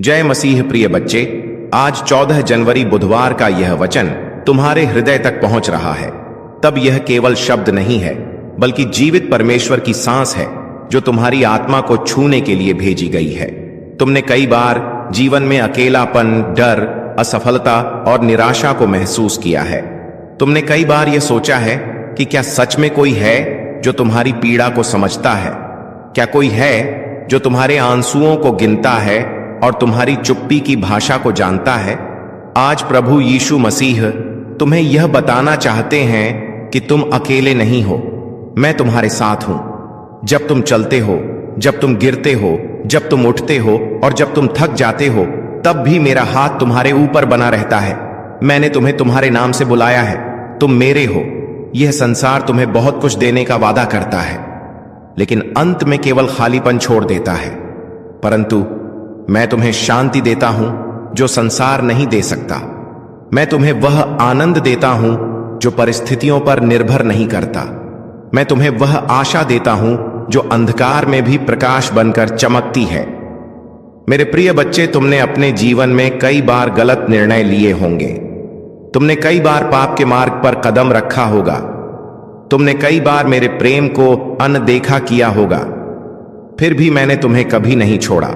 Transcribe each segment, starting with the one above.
जय मसीह प्रिय बच्चे, आज 14 जनवरी बुधवार का यह वचन तुम्हारे हृदय तक पहुंच रहा है। तब यह केवल शब्द नहीं है, बल्कि जीवित परमेश्वर की सांस है जो तुम्हारी आत्मा को छूने के लिए भेजी गई है। तुमने कई बार जीवन में अकेलापन, डर, असफलता और निराशा को महसूस किया है। तुमने कई बार यह सोचा है कि क्या सच में कोई है जो तुम्हारी पीड़ा को समझता है? क्या कोई है जो तुम्हारे आंसुओं को गिनता है और तुम्हारी चुप्पी की भाषा को जानता है? आज प्रभु यीशु मसीह तुम्हें यह बताना चाहते हैं कि तुम अकेले नहीं हो। मैं तुम्हारे साथ हूं। जब तुम चलते हो, जब तुम गिरते हो, जब तुम उठते हो और जब तुम थक जाते हो, तब भी मेरा हाथ तुम्हारे ऊपर बना रहता है। मैंने तुम्हें तुम्हारे नाम से बुलाया है। तुम मेरे हो। यह संसार तुम्हें बहुत कुछ देने का वादा करता है, लेकिन अंत में केवल खालीपन छोड़ देता है। परंतु मैं तुम्हें शांति देता हूं जो संसार नहीं दे सकता। मैं तुम्हें वह आनंद देता हूं जो परिस्थितियों पर निर्भर नहीं करता। मैं तुम्हें वह आशा देता हूं जो अंधकार में भी प्रकाश बनकर चमकती है। मेरे प्रिय बच्चे, तुमने अपने जीवन में कई बार गलत निर्णय लिए होंगे। तुमने कई बार पाप के मार्ग पर कदम रखा होगा। तुमने कई बार मेरे प्रेम को अनदेखा किया होगा। फिर भी मैंने तुम्हें कभी नहीं छोड़ा,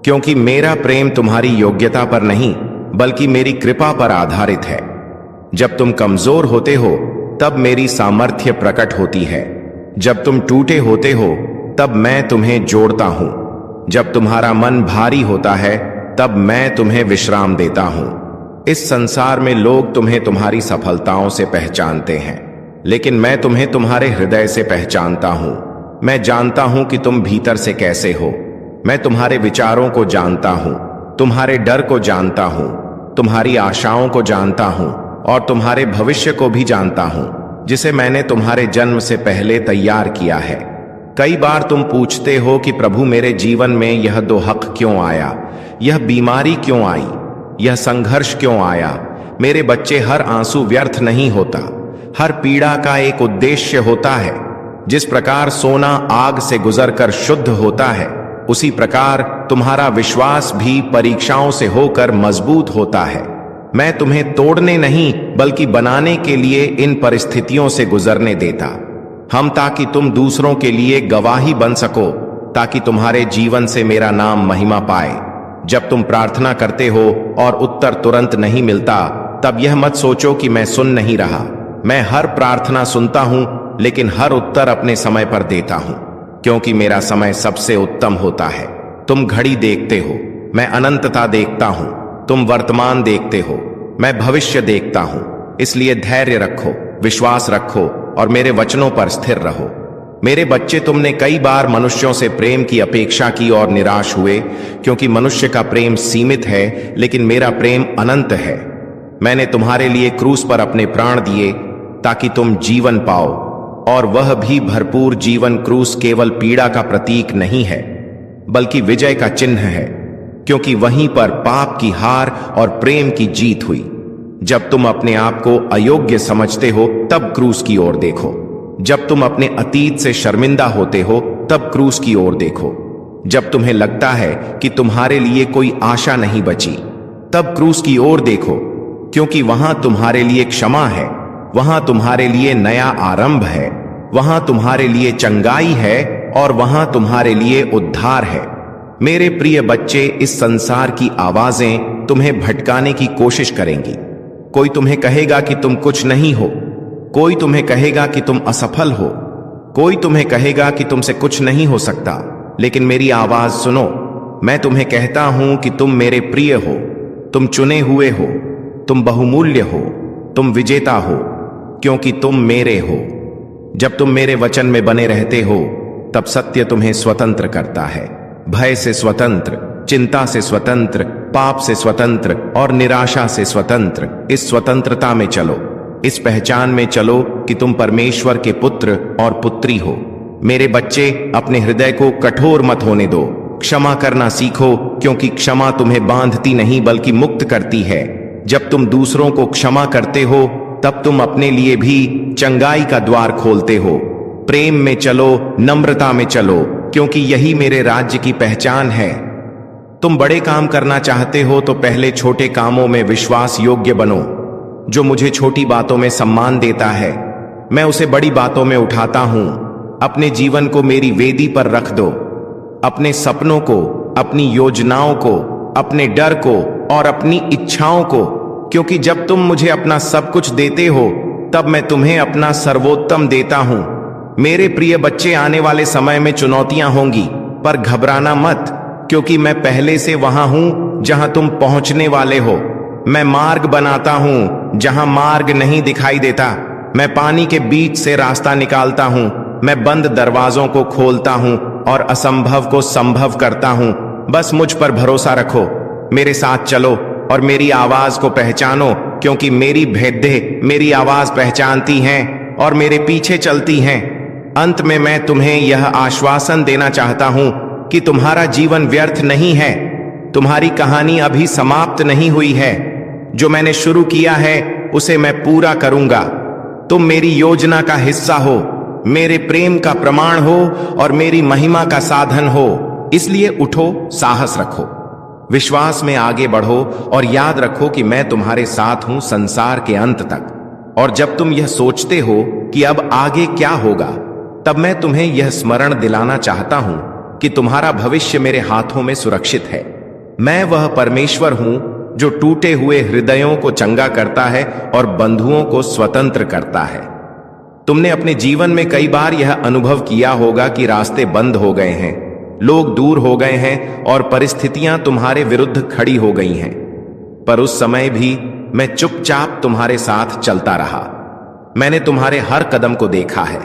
क्योंकि मेरा प्रेम तुम्हारी योग्यता पर नहीं, बल्कि मेरी कृपा पर आधारित है। जब तुम कमजोर होते हो, तब मेरी सामर्थ्य प्रकट होती है। जब तुम टूटे होते हो, तब मैं तुम्हें जोड़ता हूं। जब तुम्हारा मन भारी होता है, तब मैं तुम्हें विश्राम देता हूं। इस संसार में लोग तुम्हें तुम्हारी सफलताओं से पहचानते हैं, लेकिन मैं तुम्हें तुम्हारे हृदय से पहचानता हूं। मैं जानता हूं कि तुम भीतर से कैसे हो। मैं तुम्हारे विचारों को जानता हूं, तुम्हारे डर को जानता हूं, तुम्हारी आशाओं को जानता हूं और तुम्हारे भविष्य को भी जानता हूं, जिसे मैंने तुम्हारे जन्म से पहले तैयार किया है। कई बार तुम पूछते हो कि प्रभु, मेरे जीवन में यह दुख क्यों आया? यह बीमारी क्यों आई? यह संघर्ष क्यों आया? मेरे बच्चे, हर आंसू व्यर्थ नहीं होता। हर पीड़ा का एक उद्देश्य होता है। जिस प्रकार सोना आग से गुजरकर शुद्ध होता है, उसी प्रकार तुम्हारा विश्वास भी परीक्षाओं से होकर मजबूत होता है। मैं तुम्हें तोड़ने नहीं, बल्कि बनाने के लिए इन परिस्थितियों से गुजरने देता हम, ताकि तुम दूसरों के लिए गवाही बन सको, ताकि तुम्हारे जीवन से मेरा नाम महिमा पाए। जब तुम प्रार्थना करते हो और उत्तर तुरंत नहीं मिलता, तब यह मत सोचो कि मैं सुन नहीं रहा। मैं हर प्रार्थना सुनता हूं, लेकिन हर उत्तर अपने समय पर देता हूं, क्योंकि मेरा समय सबसे उत्तम होता है। तुम घड़ी देखते हो, मैं अनंतता देखता हूं। तुम वर्तमान देखते हो, मैं भविष्य देखता हूं। इसलिए धैर्य रखो, विश्वास रखो और मेरे वचनों पर स्थिर रहो। मेरे बच्चे, तुमने कई बार मनुष्यों से प्रेम की अपेक्षा की और निराश हुए, क्योंकि मनुष्य का प्रेम सीमित है, लेकिन मेरा प्रेम अनंत है। मैंने तुम्हारे लिए क्रूस पर अपने प्राण दिए ताकि तुम जीवन पाओ, और वह भी भरपूर जीवन। क्रूस केवल पीड़ा का प्रतीक नहीं है, बल्कि विजय का चिन्ह है, क्योंकि वहीं पर पाप की हार और प्रेम की जीत हुई। जब तुम अपने आप को अयोग्य समझते हो, तब क्रूस की ओर देखो। जब तुम अपने अतीत से शर्मिंदा होते हो, तब क्रूस की ओर देखो। जब तुम्हें लगता है कि तुम्हारे लिए कोई आशा नहीं बची, तब क्रूस की ओर देखो, क्योंकि वहां तुम्हारे लिए क्षमा है, वहां तुम्हारे लिए नया आरंभ है, वहां तुम्हारे लिए चंगाई है और वहां तुम्हारे लिए उद्धार है। मेरे प्रिय बच्चे, इस संसार की आवाजें तुम्हें भटकाने की कोशिश करेंगी। कोई तुम्हें कहेगा कि तुम कुछ नहीं हो, कोई तुम्हें कहेगा कि तुम असफल हो, कोई तुम्हें कहेगा कि तुमसे कुछ नहीं हो सकता। लेकिन मेरी आवाज सुनो। मैं तुम्हें कहता हूं कि तुम मेरे प्रिय हो, तुम चुने हुए हो, तुम बहुमूल्य हो, तुम विजेता हो, क्योंकि तुम मेरे हो। जब तुम मेरे वचन में बने रहते हो, तब सत्य तुम्हें स्वतंत्र करता है। भय से स्वतंत्र, चिंता से स्वतंत्र, पाप से स्वतंत्र और निराशा से स्वतंत्र। इस स्वतंत्रता में चलो, इस पहचान में चलो कि तुम परमेश्वर के पुत्र और पुत्री हो। मेरे बच्चे, अपने हृदय को कठोर मत होने दो। क्षमा करना सीखो, क्योंकि क्षमा तुम्हें बांधती नहीं, बल्कि मुक्त करती है। जब तुम दूसरों को क्षमा करते हो, तब तुम अपने लिए भी चंगाई का द्वार खोलते हो। प्रेम में चलो, नम्रता में चलो, क्योंकि यही मेरे राज्य की पहचान है। तुम बड़े काम करना चाहते हो तो पहले छोटे कामों में विश्वास योग्य बनो। जो मुझे छोटी बातों में सम्मान देता है, मैं उसे बड़ी बातों में उठाता हूं। अपने जीवन को मेरी वेदी पर रख दो, अपने सपनों को, अपनी योजनाओं को, अपने डर को और अपनी इच्छाओं को, क्योंकि जब तुम मुझे अपना सब कुछ देते हो तब मैं तुम्हें अपना सर्वोत्तम देता हूं। मेरे प्रिय बच्चे, आने वाले समय में चुनौतियां होंगी, पर घबराना मत, क्योंकि मैं पहले से वहां हूं जहां तुम पहुंचने वाले हो। मैं मार्ग बनाता हूं जहां मार्ग नहीं दिखाई देता। मैं पानी के बीच से रास्ता निकालता हूं। मैं बंद दरवाजों को खोलता हूं और असंभव को संभव करता हूं। बस मुझ पर भरोसा रखो, मेरे साथ चलो और मेरी आवाज को पहचानो, क्योंकि मेरी भेद्दे मेरी आवाज पहचानती हैं और मेरे पीछे चलती हैं। अंत में मैं तुम्हें यह आश्वासन देना चाहता हूं कि तुम्हारा जीवन व्यर्थ नहीं है। तुम्हारी कहानी अभी समाप्त नहीं हुई है। जो मैंने शुरू किया है उसे मैं पूरा करूंगा। तुम मेरी योजना का हिस्सा हो, मेरे प्रेम का प्रमाण हो और मेरी महिमा का साधन हो। इसलिए उठो, साहस रखो, विश्वास में आगे बढ़ो और याद रखो कि मैं तुम्हारे साथ हूं संसार के अंत तक। और जब तुम यह सोचते हो कि अब आगे क्या होगा, तब मैं तुम्हें यह स्मरण दिलाना चाहता हूं कि तुम्हारा भविष्य मेरे हाथों में सुरक्षित है। मैं वह परमेश्वर हूं जो टूटे हुए हृदयों को चंगा करता है और बंधुओं को स्वतंत्र करता है। तुमने अपने जीवन में कई बार यह अनुभव किया होगा कि रास्ते बंद हो गए हैं, लोग दूर हो गए हैं और परिस्थितियां तुम्हारे विरुद्ध खड़ी हो गई हैं। पर उस समय भी मैं चुपचाप तुम्हारे साथ चलता रहा। मैंने तुम्हारे हर कदम को देखा है,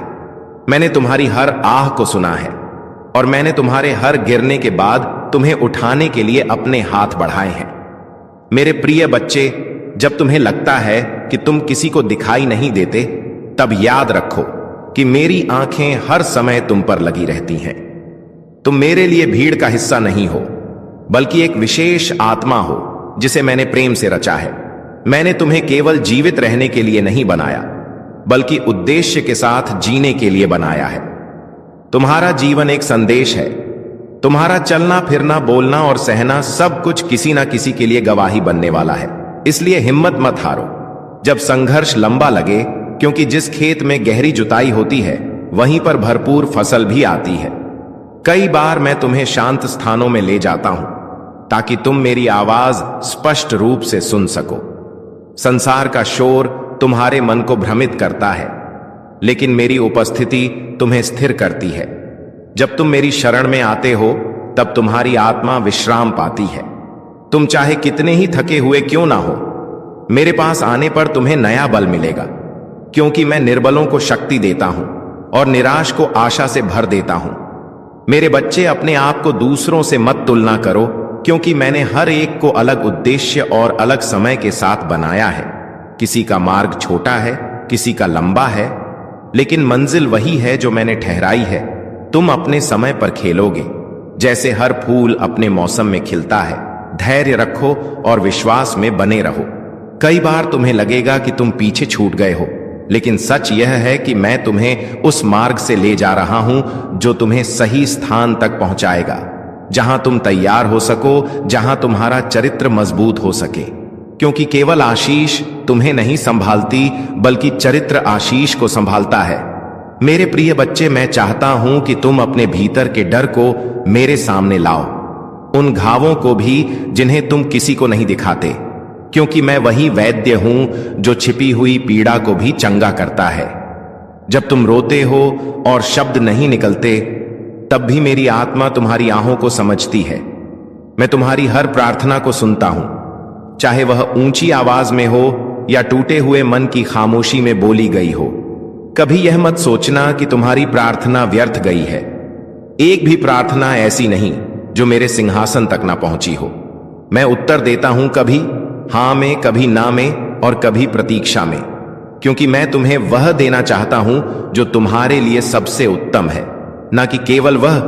मैंने तुम्हारी हर आह को सुना है और मैंने तुम्हारे हर गिरने के बाद तुम्हें उठाने के लिए अपने हाथ बढ़ाए हैं। मेरे प्रिय बच्चे, जब तुम्हें लगता है कि तुम किसी को दिखाई नहीं देते, तब याद रखो कि मेरी आंखें हर समय तुम पर लगी रहती हैं। तुम मेरे लिए भीड़ का हिस्सा नहीं हो, बल्कि एक विशेष आत्मा हो जिसे मैंने प्रेम से रचा है। मैंने तुम्हें केवल जीवित रहने के लिए नहीं बनाया, बल्कि उद्देश्य के साथ जीने के लिए बनाया है। तुम्हारा जीवन एक संदेश है। तुम्हारा चलना फिरना, बोलना और सहना सब कुछ किसी ना किसी के लिए गवाही बनने वाला है। इसलिए हिम्मत मत हारो जब संघर्ष लंबा लगे, क्योंकि जिस खेत में गहरी जुताई होती है वहीं पर भरपूर फसल भी आती है। कई बार मैं तुम्हें शांत स्थानों में ले जाता हूं ताकि तुम मेरी आवाज स्पष्ट रूप से सुन सको। संसार का शोर तुम्हारे मन को भ्रमित करता है, लेकिन मेरी उपस्थिति तुम्हें स्थिर करती है। जब तुम मेरी शरण में आते हो तब तुम्हारी आत्मा विश्राम पाती है। तुम चाहे कितने ही थके हुए क्यों ना हो, मेरे पास आने पर तुम्हें नया बल मिलेगा, क्योंकि मैं निर्बलों को शक्ति देता हूं और निराश को आशा से भर देता हूं। मेरे बच्चे, अपने आप को दूसरों से मत तुलना करो, क्योंकि मैंने हर एक को अलग उद्देश्य और अलग समय के साथ बनाया है। किसी का मार्ग छोटा है, किसी का लंबा है, लेकिन मंजिल वही है जो मैंने ठहराई है। तुम अपने समय पर खेलोगे, जैसे हर फूल अपने मौसम में खिलता है। धैर्य रखो और विश्वास में बने रहो। कई बार तुम्हें लगेगा कि तुम पीछे छूट गए हो, लेकिन सच यह है कि मैं तुम्हें उस मार्ग से ले जा रहा हूं जो तुम्हें सही स्थान तक पहुंचाएगा, जहां तुम तैयार हो सको, जहां तुम्हारा चरित्र मजबूत हो सके। क्योंकि केवल आशीष तुम्हें नहीं संभालती, बल्कि चरित्र आशीष को संभालता है। मेरे प्रिय बच्चे, मैं चाहता हूं कि तुम अपने भीतर के डर को मेरे सामने लाओ, उन घावों को भी जिन्हें तुम किसी को नहीं दिखाते, क्योंकि मैं वही वैद्य हूं जो छिपी हुई पीड़ा को भी चंगा करता है। जब तुम रोते हो और शब्द नहीं निकलते, तब भी मेरी आत्मा तुम्हारी आहों को समझती है। मैं तुम्हारी हर प्रार्थना को सुनता हूं, चाहे वह ऊंची आवाज में हो या टूटे हुए मन की खामोशी में बोली गई हो। कभी यह मत सोचना कि तुम्हारी प्रार्थना व्यर्थ गई है। एक भी प्रार्थना ऐसी नहीं जो मेरे सिंहासन तक ना पहुंची हो। मैं उत्तर देता हूं, कभी हां में, कभी ना में और कभी प्रतीक्षा में, क्योंकि मैं तुम्हें वह देना चाहता हूं जो तुम्हारे लिए सबसे उत्तम है, ना कि केवल वह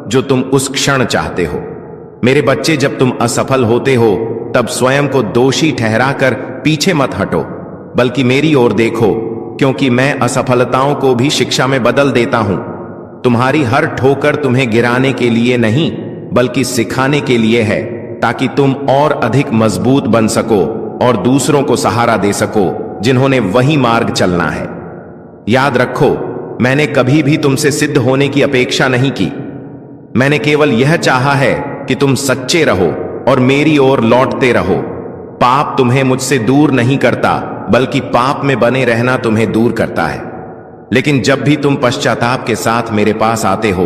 जो तुम उस क्षण चाहते हो। मेरे बच्चे, जब तुम असफल होते हो तब स्वयं को दोषी ठहराकर पीछे मत हटो, बल्कि मेरी ओर देखो, क्योंकि मैं असफलताओं को भी शिक्षा में बदल देता हूं। तुम्हारी हर ठोकर तुम्हें गिराने के लिए नहीं, बल्कि सिखाने के लिए है। ताकि तुम और अधिक मजबूत बन सको और दूसरों को सहारा दे सको जिन्होंने वही मार्ग चलना है। याद रखो, मैंने कभी भी तुमसे सिद्ध होने की अपेक्षा नहीं की। मैंने केवल यह चाहा है कि तुम सच्चे रहो और मेरी ओर लौटते रहो। पाप तुम्हें मुझसे दूर नहीं करता, बल्कि पाप में बने रहना तुम्हें दूर करता है। लेकिन जब भी तुम पश्चाताप के साथ मेरे पास आते हो,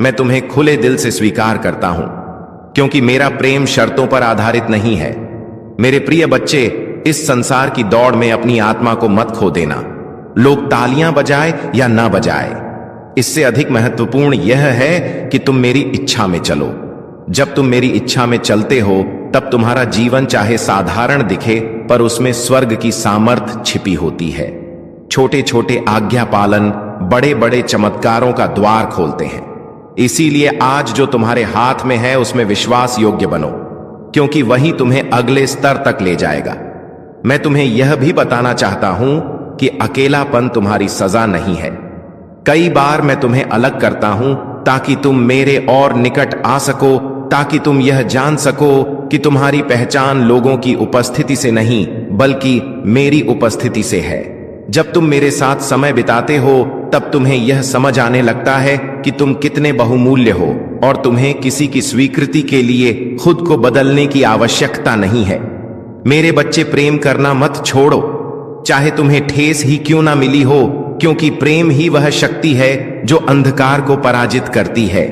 मैं तुम्हें खुले दिल से स्वीकार करता हूं, क्योंकि मेरा प्रेम शर्तों पर आधारित नहीं है। मेरे प्रिय बच्चे, इस संसार की दौड़ में अपनी आत्मा को मत खो देना। लोग तालियां बजाए या ना बजाए, इससे अधिक महत्वपूर्ण यह है कि तुम मेरी इच्छा में चलो। जब तुम मेरी इच्छा में चलते हो, तब तुम्हारा जीवन चाहे साधारण दिखे, पर उसमें स्वर्ग की सामर्थ छिपी होती है। छोटे छोटे आज्ञा पालन बड़े बड़े चमत्कारों का द्वार खोलते हैं। इसीलिए आज जो तुम्हारे हाथ में है उसमें विश्वास योग्य बनो, क्योंकि वही तुम्हें अगले स्तर तक ले जाएगा। मैं तुम्हें यह भी बताना चाहता हूं कि अकेलापन तुम्हारी सजा नहीं है। कई बार मैं तुम्हें अलग करता हूं ताकि तुम मेरे और निकट आ सको, ताकि तुम यह जान सको कि तुम्हारी पहचान लोगों की उपस्थिति से नहीं, बल्कि मेरी उपस्थिति से है। जब तुम मेरे साथ समय बिताते हो, तब तुम्हें यह समझ आने लगता है कि तुम कितने बहुमूल्य हो और तुम्हें किसी की स्वीकृति के लिए खुद को बदलने की आवश्यकता नहीं है। मेरे बच्चे, प्रेम करना मत छोड़ो, चाहे तुम्हें ठेस ही क्यों ना मिली हो, क्योंकि प्रेम ही वह शक्ति है जो अंधकार को पराजित करती है।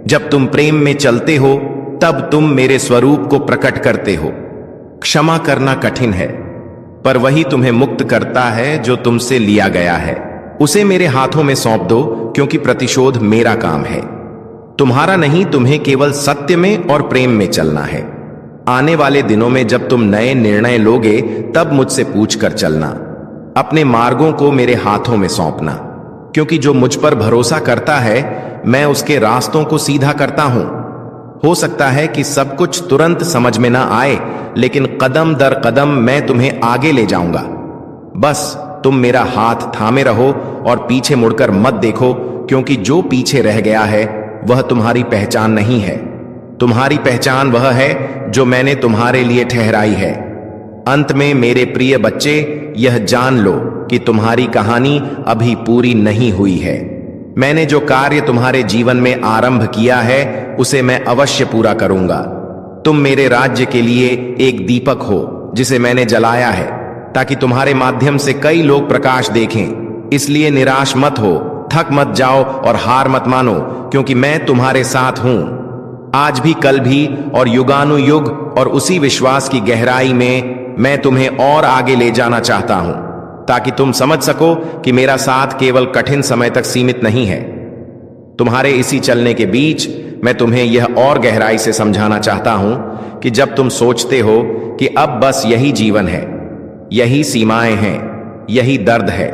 जब तुम प्रेम में चलते हो, तब तुम मेरे स्वरूप को प्रकट करते हो। क्षमा करना कठिन है, पर वही तुम्हें मुक्त करता है जो तुमसे लिया गया है। उसे मेरे हाथों में सौंप दो, क्योंकि प्रतिशोध मेरा काम है, तुम्हारा नहीं। तुम्हें केवल सत्य में और प्रेम में चलना है। आने वाले दिनों में जब तुम नए निर्णय लोगे, तब मुझसे पूछकर चलना। अपने मार्गों को मेरे हाथों में सौंपना, क्योंकि जो मुझ पर भरोसा करता है, मैं उसके रास्तों को सीधा करता हूं। हो सकता है कि सब कुछ तुरंत समझ में ना आए, लेकिन कदम दर कदम मैं तुम्हें आगे ले जाऊंगा। बस तुम मेरा हाथ थामे रहो और पीछे मुड़कर मत देखो, क्योंकि जो पीछे रह गया है वह तुम्हारी पहचान नहीं है। तुम्हारी पहचान वह है जो मैंने तुम्हारे लिए ठहराई है। अंत में मेरे प्रिय बच्चे, यह जान लो कि तुम्हारी कहानी अभी पूरी नहीं हुई है। मैंने जो कार्य तुम्हारे जीवन में आरंभ किया है, उसे मैं अवश्य पूरा करूंगा। तुम मेरे राज्य के लिए एक दीपक हो जिसे मैंने जलाया है, ताकि तुम्हारे माध्यम से कई लोग प्रकाश देखें। इसलिए निराश मत हो, थक मत जाओ और हार मत मानो, क्योंकि मैं तुम्हारे साथ हूं, आज भी, कल भी और युगानुयुग। और उसी विश्वास की गहराई में मैं तुम्हें और आगे ले जाना चाहता हूं, ताकि तुम समझ सको कि मेरा साथ केवल कठिन समय तक सीमित नहीं है। तुम्हारे इसी चलने के बीच मैं तुम्हें यह और गहराई से समझाना चाहता हूं कि जब तुम सोचते हो कि अब बस यही जीवन है, यही सीमाएं हैं, यही दर्द है,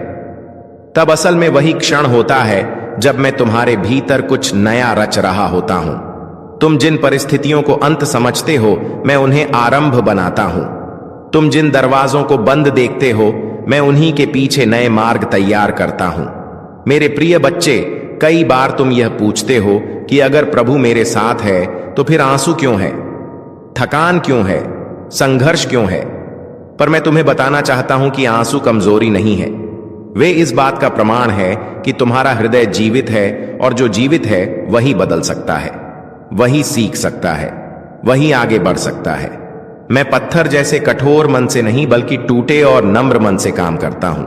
तब असल में वही क्षण होता है जब मैं तुम्हारे भीतर कुछ नया रच रहा होता हूं। तुम जिन परिस्थितियों को अंत समझते हो, मैं उन्हें आरंभ बनाता हूं। तुम जिन दरवाजों को बंद देखते हो, मैं उन्हीं के पीछे नए मार्ग तैयार करता हूं। मेरे प्रिय बच्चे, कई बार तुम यह पूछते हो कि अगर प्रभु मेरे साथ है तो फिर आंसू क्यों है, थकान क्यों है, संघर्ष क्यों है? पर मैं तुम्हें बताना चाहता हूं कि आंसू कमजोरी नहीं है, वे इस बात का प्रमाण है कि तुम्हारा हृदय जीवित है, और जो जीवित है वही बदल सकता है, वही सीख सकता है, वही आगे बढ़ सकता है। मैं पत्थर जैसे कठोर मन से नहीं, बल्कि टूटे और नम्र मन से काम करता हूं,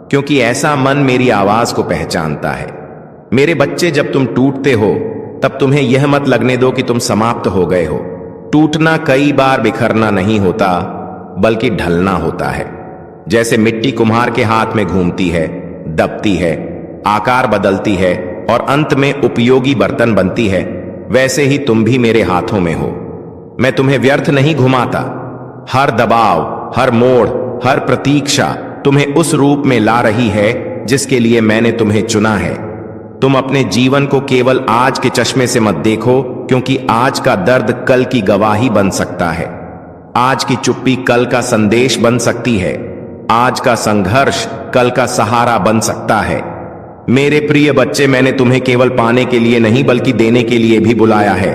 क्योंकि ऐसा मन मेरी आवाज को पहचानता है। मेरे बच्चे, जब तुम टूटते हो, तब तुम्हें यह मत लगने दो कि तुम समाप्त हो गए हो। टूटना कई बार बिखरना नहीं होता, बल्कि ढलना होता है। जैसे मिट्टी कुम्हार के हाथ में घूमती है, दबती है, आकार बदलती है और अंत में उपयोगी बर्तन बनती है, वैसे ही तुम भी मेरे हाथों में हो। मैं तुम्हें व्यर्थ नहीं घुमाता। हर दबाव, हर मोड़, हर प्रतीक्षा तुम्हें उस रूप में ला रही है जिसके लिए मैंने तुम्हें चुना है। तुम अपने जीवन को केवल आज के चश्मे से मत देखो, क्योंकि आज का दर्द कल की गवाही बन सकता है। आज की चुप्पी कल का संदेश बन सकती है। आज का संघर्ष कल का सहारा बन सकता है। मेरे प्रिय बच्चे, मैंने तुम्हें केवल पाने के लिए नहीं, बल्कि देने के लिए भी बुलाया है।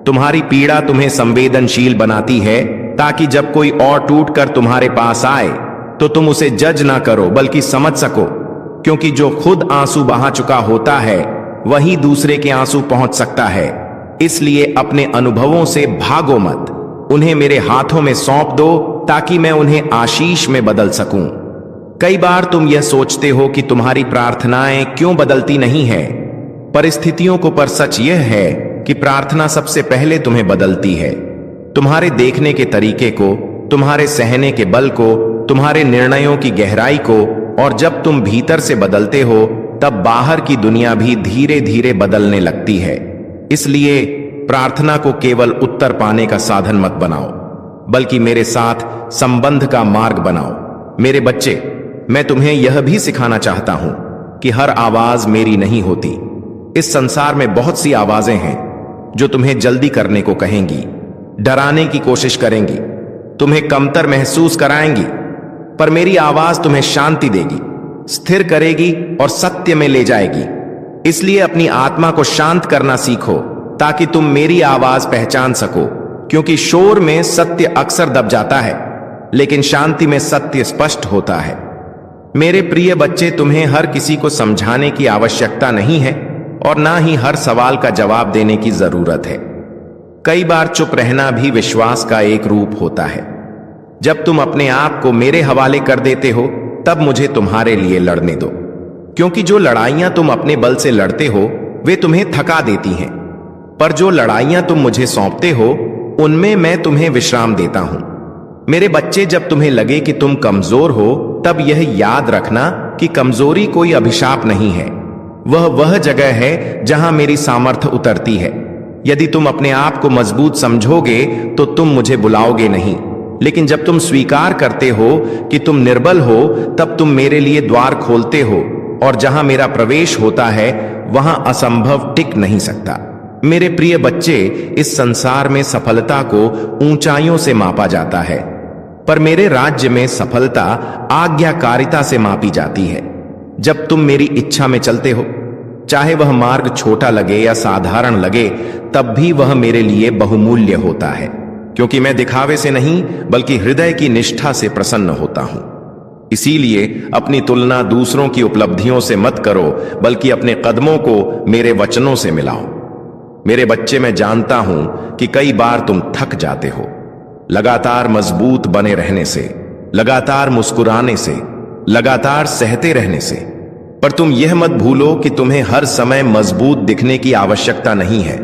तुम्हारी पीड़ा तुम्हें संवेदनशील बनाती है ताकि जब कोई और टूटकर तुम्हारे पास आए तो तुम उसे जज ना करो बल्कि समझ सको, क्योंकि जो खुद आंसू बहा चुका होता है वही दूसरे के आंसू पहुंच सकता है। इसलिए अपने अनुभवों से भागो मत, उन्हें मेरे हाथों में सौंप दो ताकि मैं उन्हें आशीष में बदल सकूं। कई बार तुम यह सोचते हो कि तुम्हारी प्रार्थनाएं क्यों बदलती नहीं है परिस्थितियों को, पर सच यह है कि प्रार्थना सबसे पहले तुम्हें बदलती है। तुम्हारे देखने के तरीके को, तुम्हारे सहने के बल को, तुम्हारे निर्णयों की गहराई को, और जब तुम भीतर से बदलते हो तब बाहर की दुनिया भी धीरे धीरे बदलने लगती है। इसलिए प्रार्थना को केवल उत्तर पाने का साधन मत बनाओ, बल्कि मेरे साथ संबंध का मार्ग बनाओ। मेरे बच्चे, मैं तुम्हें यह भी सिखाना चाहता हूं कि हर आवाज मेरी नहीं होती। इस संसार में बहुत सी आवाजें हैं जो तुम्हें जल्दी करने को कहेंगी, डराने की कोशिश करेंगी, तुम्हें कमतर महसूस कराएंगी, पर मेरी आवाज तुम्हें शांति देगी, स्थिर करेगी और सत्य में ले जाएगी। इसलिए अपनी आत्मा को शांत करना सीखो ताकि तुम मेरी आवाज पहचान सको, क्योंकि शोर में सत्य अक्सर दब जाता है लेकिन शांति में सत्य स्पष्ट होता है। मेरे प्रिय बच्चे, तुम्हें हर किसी को समझाने की आवश्यकता नहीं है और ना ही हर सवाल का जवाब देने की जरूरत है। कई बार चुप रहना भी विश्वास का एक रूप होता है। जब तुम अपने आप को मेरे हवाले कर देते हो तब मुझे तुम्हारे लिए लड़ने दो, क्योंकि जो लड़ाइयां तुम अपने बल से लड़ते हो वे तुम्हें थका देती हैं, पर जो लड़ाइयां तुम मुझे सौंपते हो उनमें मैं तुम्हें विश्राम देता हूं। मेरे बच्चे, जब तुम्हें लगे कि तुम कमजोर हो तब यह याद रखना कि कमजोरी कोई अभिशाप नहीं है, वह जगह है जहां मेरी सामर्थ्य उतरती है। यदि तुम अपने आप को मजबूत समझोगे तो तुम मुझे बुलाओगे नहीं, लेकिन जब तुम स्वीकार करते हो कि तुम निर्बल हो तब तुम मेरे लिए द्वार खोलते हो, और जहां मेरा प्रवेश होता है वहां असंभव टिक नहीं सकता। मेरे प्रिय बच्चे, इस संसार में सफलता को ऊंचाइयों से मापा जाता है, पर मेरे राज्य में सफलता आज्ञाकारिता से मापी जाती है। जब तुम मेरी इच्छा में चलते हो, चाहे वह मार्ग छोटा लगे या साधारण लगे, तब भी वह मेरे लिए बहुमूल्य होता है, क्योंकि मैं दिखावे से नहीं बल्कि हृदय की निष्ठा से प्रसन्न होता हूं। इसीलिए अपनी तुलना दूसरों की उपलब्धियों से मत करो, बल्कि अपने कदमों को मेरे वचनों से मिलाओ। मेरे बच्चे, मैं जानता हूं कि कई बार तुम थक जाते हो, लगातार मजबूत बने रहने से, लगातार मुस्कुराने से, लगातार सहते रहने से, पर तुम यह मत भूलो कि तुम्हें हर समय मजबूत दिखने की आवश्यकता नहीं है।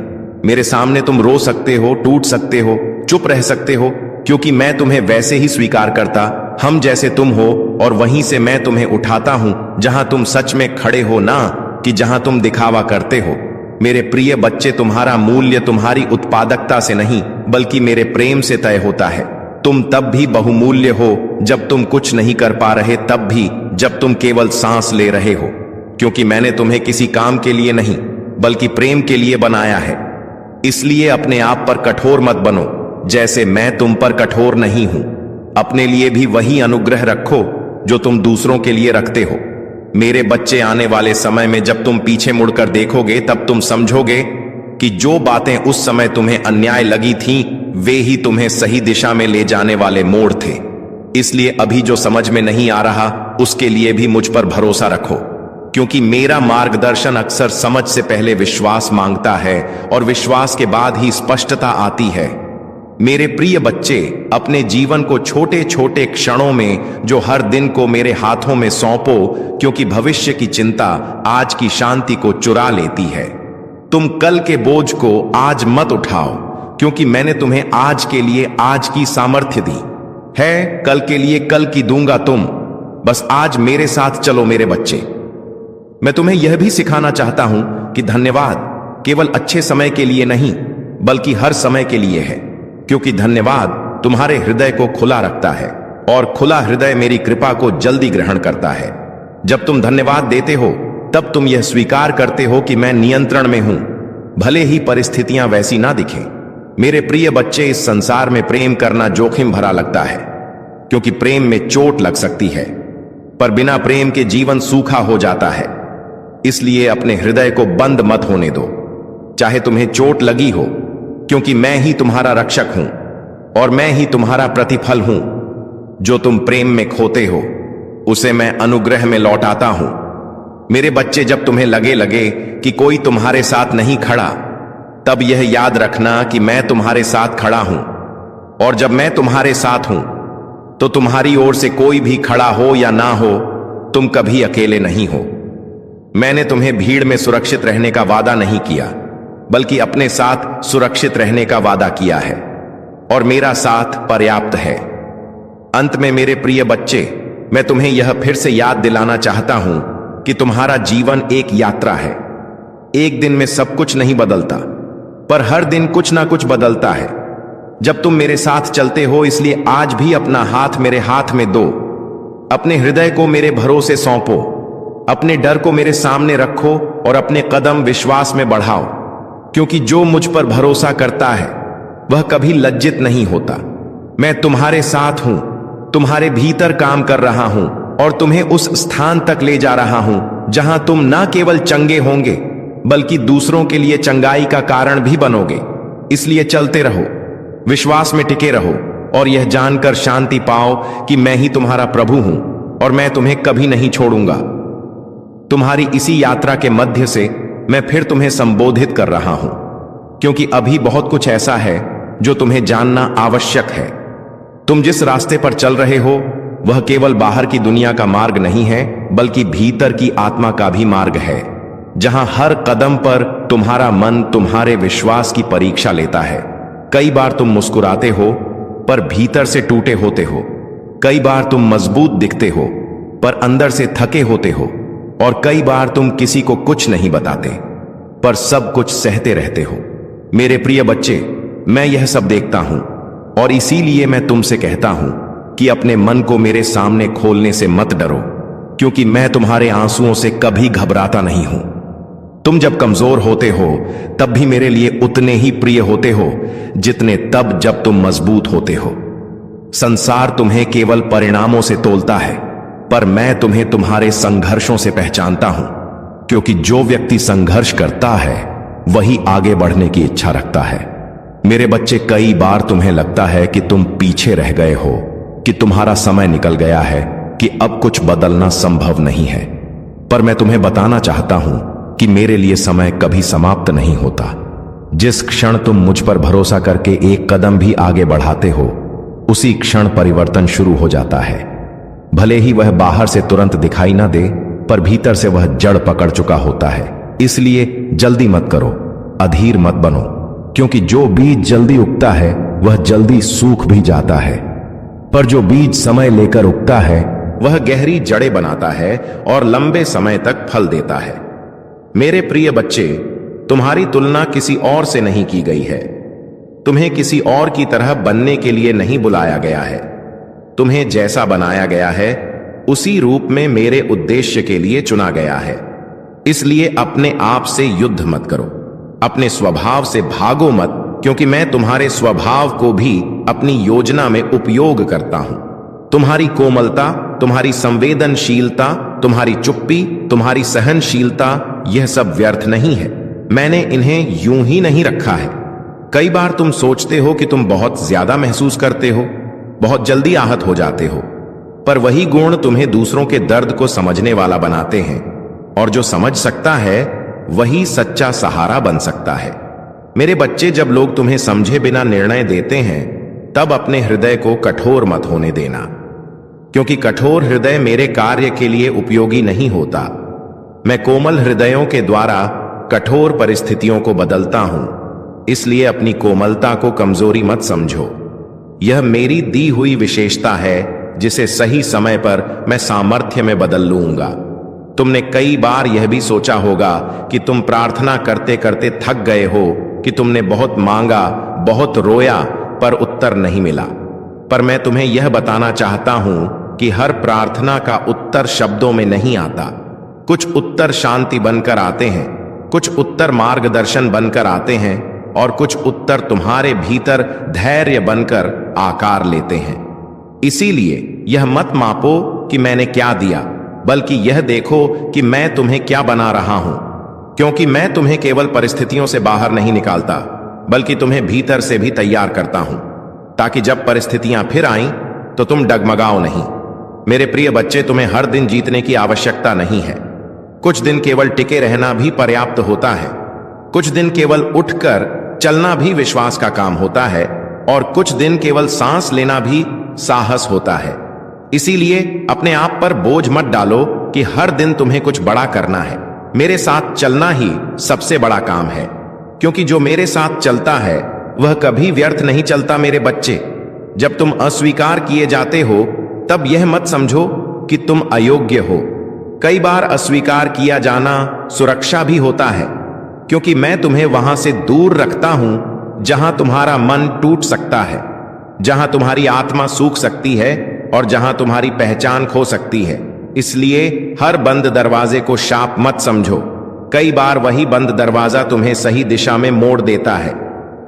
मेरे सामने तुम रो सकते हो, टूट सकते हो, चुप रह सकते हो, क्योंकि मैं तुम्हें वैसे ही स्वीकार करता, हम जैसे तुम हो, और वहीं से मैं तुम्हें उठाता हूं जहां तुम सच में खड़े हो, ना कि जहां तुम दिखावा करते हो। मेरे प्रिय बच्चे, तुम्हारा मूल्य तुम्हारी उत्पादकता से नहीं बल्कि मेरे प्रेम से तय होता है। तुम तब भी बहुमूल्य हो जब तुम कुछ नहीं कर पा रहे, तब भी जब तुम केवल सांस ले रहे हो, क्योंकि मैंने तुम्हें किसी काम के लिए नहीं बल्कि प्रेम के लिए बनाया है। इसलिए अपने आप पर कठोर मत बनो जैसे मैं तुम पर कठोर नहीं हूं। अपने लिए भी वही अनुग्रह रखो जो तुम दूसरों के लिए रखते हो। मेरे बच्चे, आने वाले समय में जब तुम पीछे मुड़कर देखोगे तब तुम समझोगे कि जो बातें उस समय तुम्हें अन्याय लगी थीं, वे ही तुम्हें सही दिशा में ले जाने वाले मोड़ थे। इसलिए अभी जो समझ में नहीं आ रहा उसके लिए भी मुझ पर भरोसा रखो, क्योंकि मेरा मार्गदर्शन अक्सर समझ से पहले विश्वास मांगता है और विश्वास के बाद ही स्पष्टता आती है। मेरे प्रिय बच्चे, अपने जीवन को छोटे छोटे क्षणों में जो हर दिन को मेरे हाथों में सौंपो, क्योंकि भविष्य की चिंता आज की शांति को चुरा लेती है। तुम कल के बोझ को आज मत उठाओ, क्योंकि मैंने तुम्हें आज के लिए आज की सामर्थ्य दी है, कल के लिए कल की दूंगा तुम। बस आज मेरे साथ चलो मेरे बच्चे। मैं तुम्हें यह भी सिखाना चाहता हूं कि धन्यवाद केवल अच्छे समय के लिए नहीं बल्कि हर समय के लिए है, क्योंकि धन्यवाद तुम्हारे हृदय को खुला रखता है और खुला हृदय मेरी कृपा को जल्दी ग्रहण करता है। जब तुम धन्यवाद देते हो तब तुम यह स्वीकार करते हो कि मैं नियंत्रण में हूं, भले ही परिस्थितियां वैसी ना दिखें। मेरे प्रिय बच्चे, इस संसार में प्रेम करना जोखिम भरा लगता है, क्योंकि प्रेम में चोट लग सकती है, पर बिना प्रेम के जीवन सूखा हो जाता है। इसलिए अपने हृदय को बंद मत होने दो। चाहे तुम्हें चोट लगी हो, क्योंकि मैं ही तुम्हारा रक्षक हूं और मैं ही तुम्हारा प्रतिफल हूं। जो तुम प्रेम में खोते हो उसे मैं अनुग्रह में लौटाता हूं। मेरे बच्चे, जब तुम्हें लगे कि कोई तुम्हारे साथ नहीं खड़ा, तब यह याद रखना कि मैं तुम्हारे साथ खड़ा हूं, और जब मैं तुम्हारे साथ हूं तो तुम्हारी ओर से कोई भी खड़ा हो या ना हो, तुम कभी अकेले नहीं हो। मैंने तुम्हें भीड़ में सुरक्षित रहने का वादा नहीं किया, बल्कि अपने साथ सुरक्षित रहने का वादा किया है, और मेरा साथ पर्याप्त है। अंत में मेरे प्रिय बच्चे, मैं तुम्हें यह फिर से याद दिलाना चाहता हूं कि तुम्हारा जीवन एक यात्रा है। एक दिन में सब कुछ नहीं बदलता, पर हर दिन कुछ ना कुछ बदलता है। जब तुम मेरे साथ चलते हो, इसलिए आज भी अपना हाथ मेरे हाथ में दो, अपने हृदय को मेरे भरोसे सौंपो, अपने डर को मेरे सामने रखो और अपने कदम विश्वास में बढ़ाओ, क्योंकि जो मुझ पर भरोसा करता है वह कभी लज्जित नहीं होता। मैं तुम्हारे साथ हूं, तुम्हारे भीतर काम कर रहा हूं और तुम्हें उस स्थान तक ले जा रहा हूं जहां तुम न केवल चंगे होंगे, बल्कि दूसरों के लिए चंगाई का कारण भी बनोगे। इसलिए चलते रहो, विश्वास में टिके रहो और यह जानकर शांति पाओ कि मैं ही तुम्हारा प्रभु हूं और मैं तुम्हें कभी नहीं छोड़ूंगा। तुम्हारी इसी यात्रा के मध्य से मैं फिर तुम्हें संबोधित कर रहा हूं, क्योंकि अभी बहुत कुछ ऐसा है जो तुम्हें जानना आवश्यक है। तुम जिस रास्ते पर चल रहे हो वह केवल बाहर की दुनिया का मार्ग नहीं है, बल्कि भीतर की आत्मा का भी मार्ग है, जहां हर कदम पर तुम्हारा मन तुम्हारे विश्वास की परीक्षा लेता है। कई बार तुम मुस्कुराते हो पर भीतर से टूटे होते हो, कई बार तुम मजबूत दिखते हो पर अंदर से थके होते हो, और कई बार तुम किसी को कुछ नहीं बताते पर सब कुछ सहते रहते हो। मेरे प्रिय बच्चे, मैं यह सब देखता हूं और इसीलिए मैं तुमसे कहता हूं कि अपने मन को मेरे सामने खोलने से मत डरो, क्योंकि मैं तुम्हारे आंसुओं से कभी घबराता नहीं हूं। तुम जब कमजोर होते हो तब भी मेरे लिए उतने ही प्रिय होते हो जितने तब जब तुम मजबूत होते हो। संसार तुम्हें केवल परिणामों से तोलता है, पर मैं तुम्हें तुम्हारे संघर्षों से पहचानता हूं, क्योंकि जो व्यक्ति संघर्ष करता है वही आगे बढ़ने की इच्छा रखता है। मेरे बच्चे, कई बार तुम्हें लगता है कि तुम पीछे रह गए हो, कि तुम्हारा समय निकल गया है, कि अब कुछ बदलना संभव नहीं है, पर मैं तुम्हें बताना चाहता हूं कि मेरे लिए समय कभी समाप्त नहीं होता। जिस क्षण तुम मुझ पर भरोसा करके एक कदम भी आगे बढ़ाते हो, उसी क्षण परिवर्तन शुरू हो जाता है। भले ही वह बाहर से तुरंत दिखाई ना दे, पर भीतर से वह जड़ पकड़ चुका होता है। इसलिए जल्दी मत करो, अधीर मत बनो, क्योंकि जो बीज जल्दी उगता है वह जल्दी सूख भी जाता है, पर जो बीज समय लेकर उगता है वह गहरी जड़ें बनाता है और लंबे समय तक फल देता है। मेरे प्रिय बच्चे, तुम्हारी तुलना किसी और से नहीं की गई है। तुम्हें किसी और की तरह बनने के लिए नहीं बुलाया गया है। तुम्हें जैसा बनाया गया है उसी रूप में मेरे उद्देश्य के लिए चुना गया है। इसलिए अपने आप से युद्ध मत करो, अपने स्वभाव से भागो मत, क्योंकि मैं तुम्हारे स्वभाव को भी अपनी योजना में उपयोग करता हूं। तुम्हारी कोमलता, तुम्हारी संवेदनशीलता, तुम्हारी चुप्पी, तुम्हारी सहनशीलता, यह सब व्यर्थ नहीं है। मैंने इन्हें यूं ही नहीं रखा है। कई बार तुम सोचते हो कि तुम बहुत ज्यादा महसूस करते हो, बहुत जल्दी आहत हो जाते हो, पर वही गुण तुम्हें दूसरों के दर्द को समझने वाला बनाते हैं, और जो समझ सकता है वही सच्चा सहारा बन सकता है। मेरे बच्चे, जब लोग तुम्हें समझे बिना निर्णय देते हैं, तब अपने हृदय को कठोर मत होने देना, क्योंकि कठोर हृदय मेरे कार्य के लिए उपयोगी नहीं होता। मैं कोमल हृदयों के द्वारा कठोर परिस्थितियों को बदलता हूं, इसलिए अपनी कोमलता को कमजोरी मत समझो। यह मेरी दी हुई विशेषता है, जिसे सही समय पर मैं सामर्थ्य में बदल लूंगा। तुमने कई बार यह भी सोचा होगा कि तुम प्रार्थना करते करते थक गए हो, कि तुमने बहुत मांगा, बहुत रोया, पर उत्तर नहीं मिला। पर मैं तुम्हें यह बताना चाहता हूं कि हर प्रार्थना का उत्तर शब्दों में नहीं आता। कुछ उत्तर शांति बनकर आते हैं, कुछ उत्तर मार्गदर्शन बनकर आते हैं, और कुछ उत्तर तुम्हारे भीतर धैर्य बनकर आकार लेते हैं। इसीलिए यह मत मापो कि मैंने क्या दिया, बल्कि यह देखो कि मैं तुम्हें क्या बना रहा हूं, क्योंकि मैं तुम्हें केवल परिस्थितियों से बाहर नहीं निकालता, बल्कि तुम्हें भीतर से भी तैयार करता हूं, ताकि जब परिस्थितियां फिर आईं तो तुम डगमगाओ नहीं। मेरे प्रिय बच्चे, तुम्हें हर दिन जीतने की आवश्यकता नहीं है। कुछ दिन केवल टिके रहना भी पर्याप्त होता है। कुछ दिन केवल उठकर चलना भी विश्वास का काम होता है, और कुछ दिन केवल सांस लेना भी साहस होता है। इसीलिए अपने आप पर बोझ मत डालो कि हर दिन तुम्हें कुछ बड़ा करना है। मेरे साथ चलना ही सबसे बड़ा काम है, क्योंकि जो मेरे साथ चलता है वह कभी व्यर्थ नहीं चलता। मेरे बच्चे, जब तुम अस्वीकार किए जाते हो तब यह मत समझो कि तुम अयोग्य हो। कई बार अस्वीकार किया जाना सुरक्षा भी होता है, क्योंकि मैं तुम्हें वहां से दूर रखता हूं जहां तुम्हारा मन टूट सकता है, जहां तुम्हारी आत्मा सूख सकती है और जहां तुम्हारी पहचान खो सकती है। इसलिए हर बंद दरवाजे को शाप मत समझो। कई बार वही बंद दरवाजा तुम्हें सही दिशा में मोड़ देता है।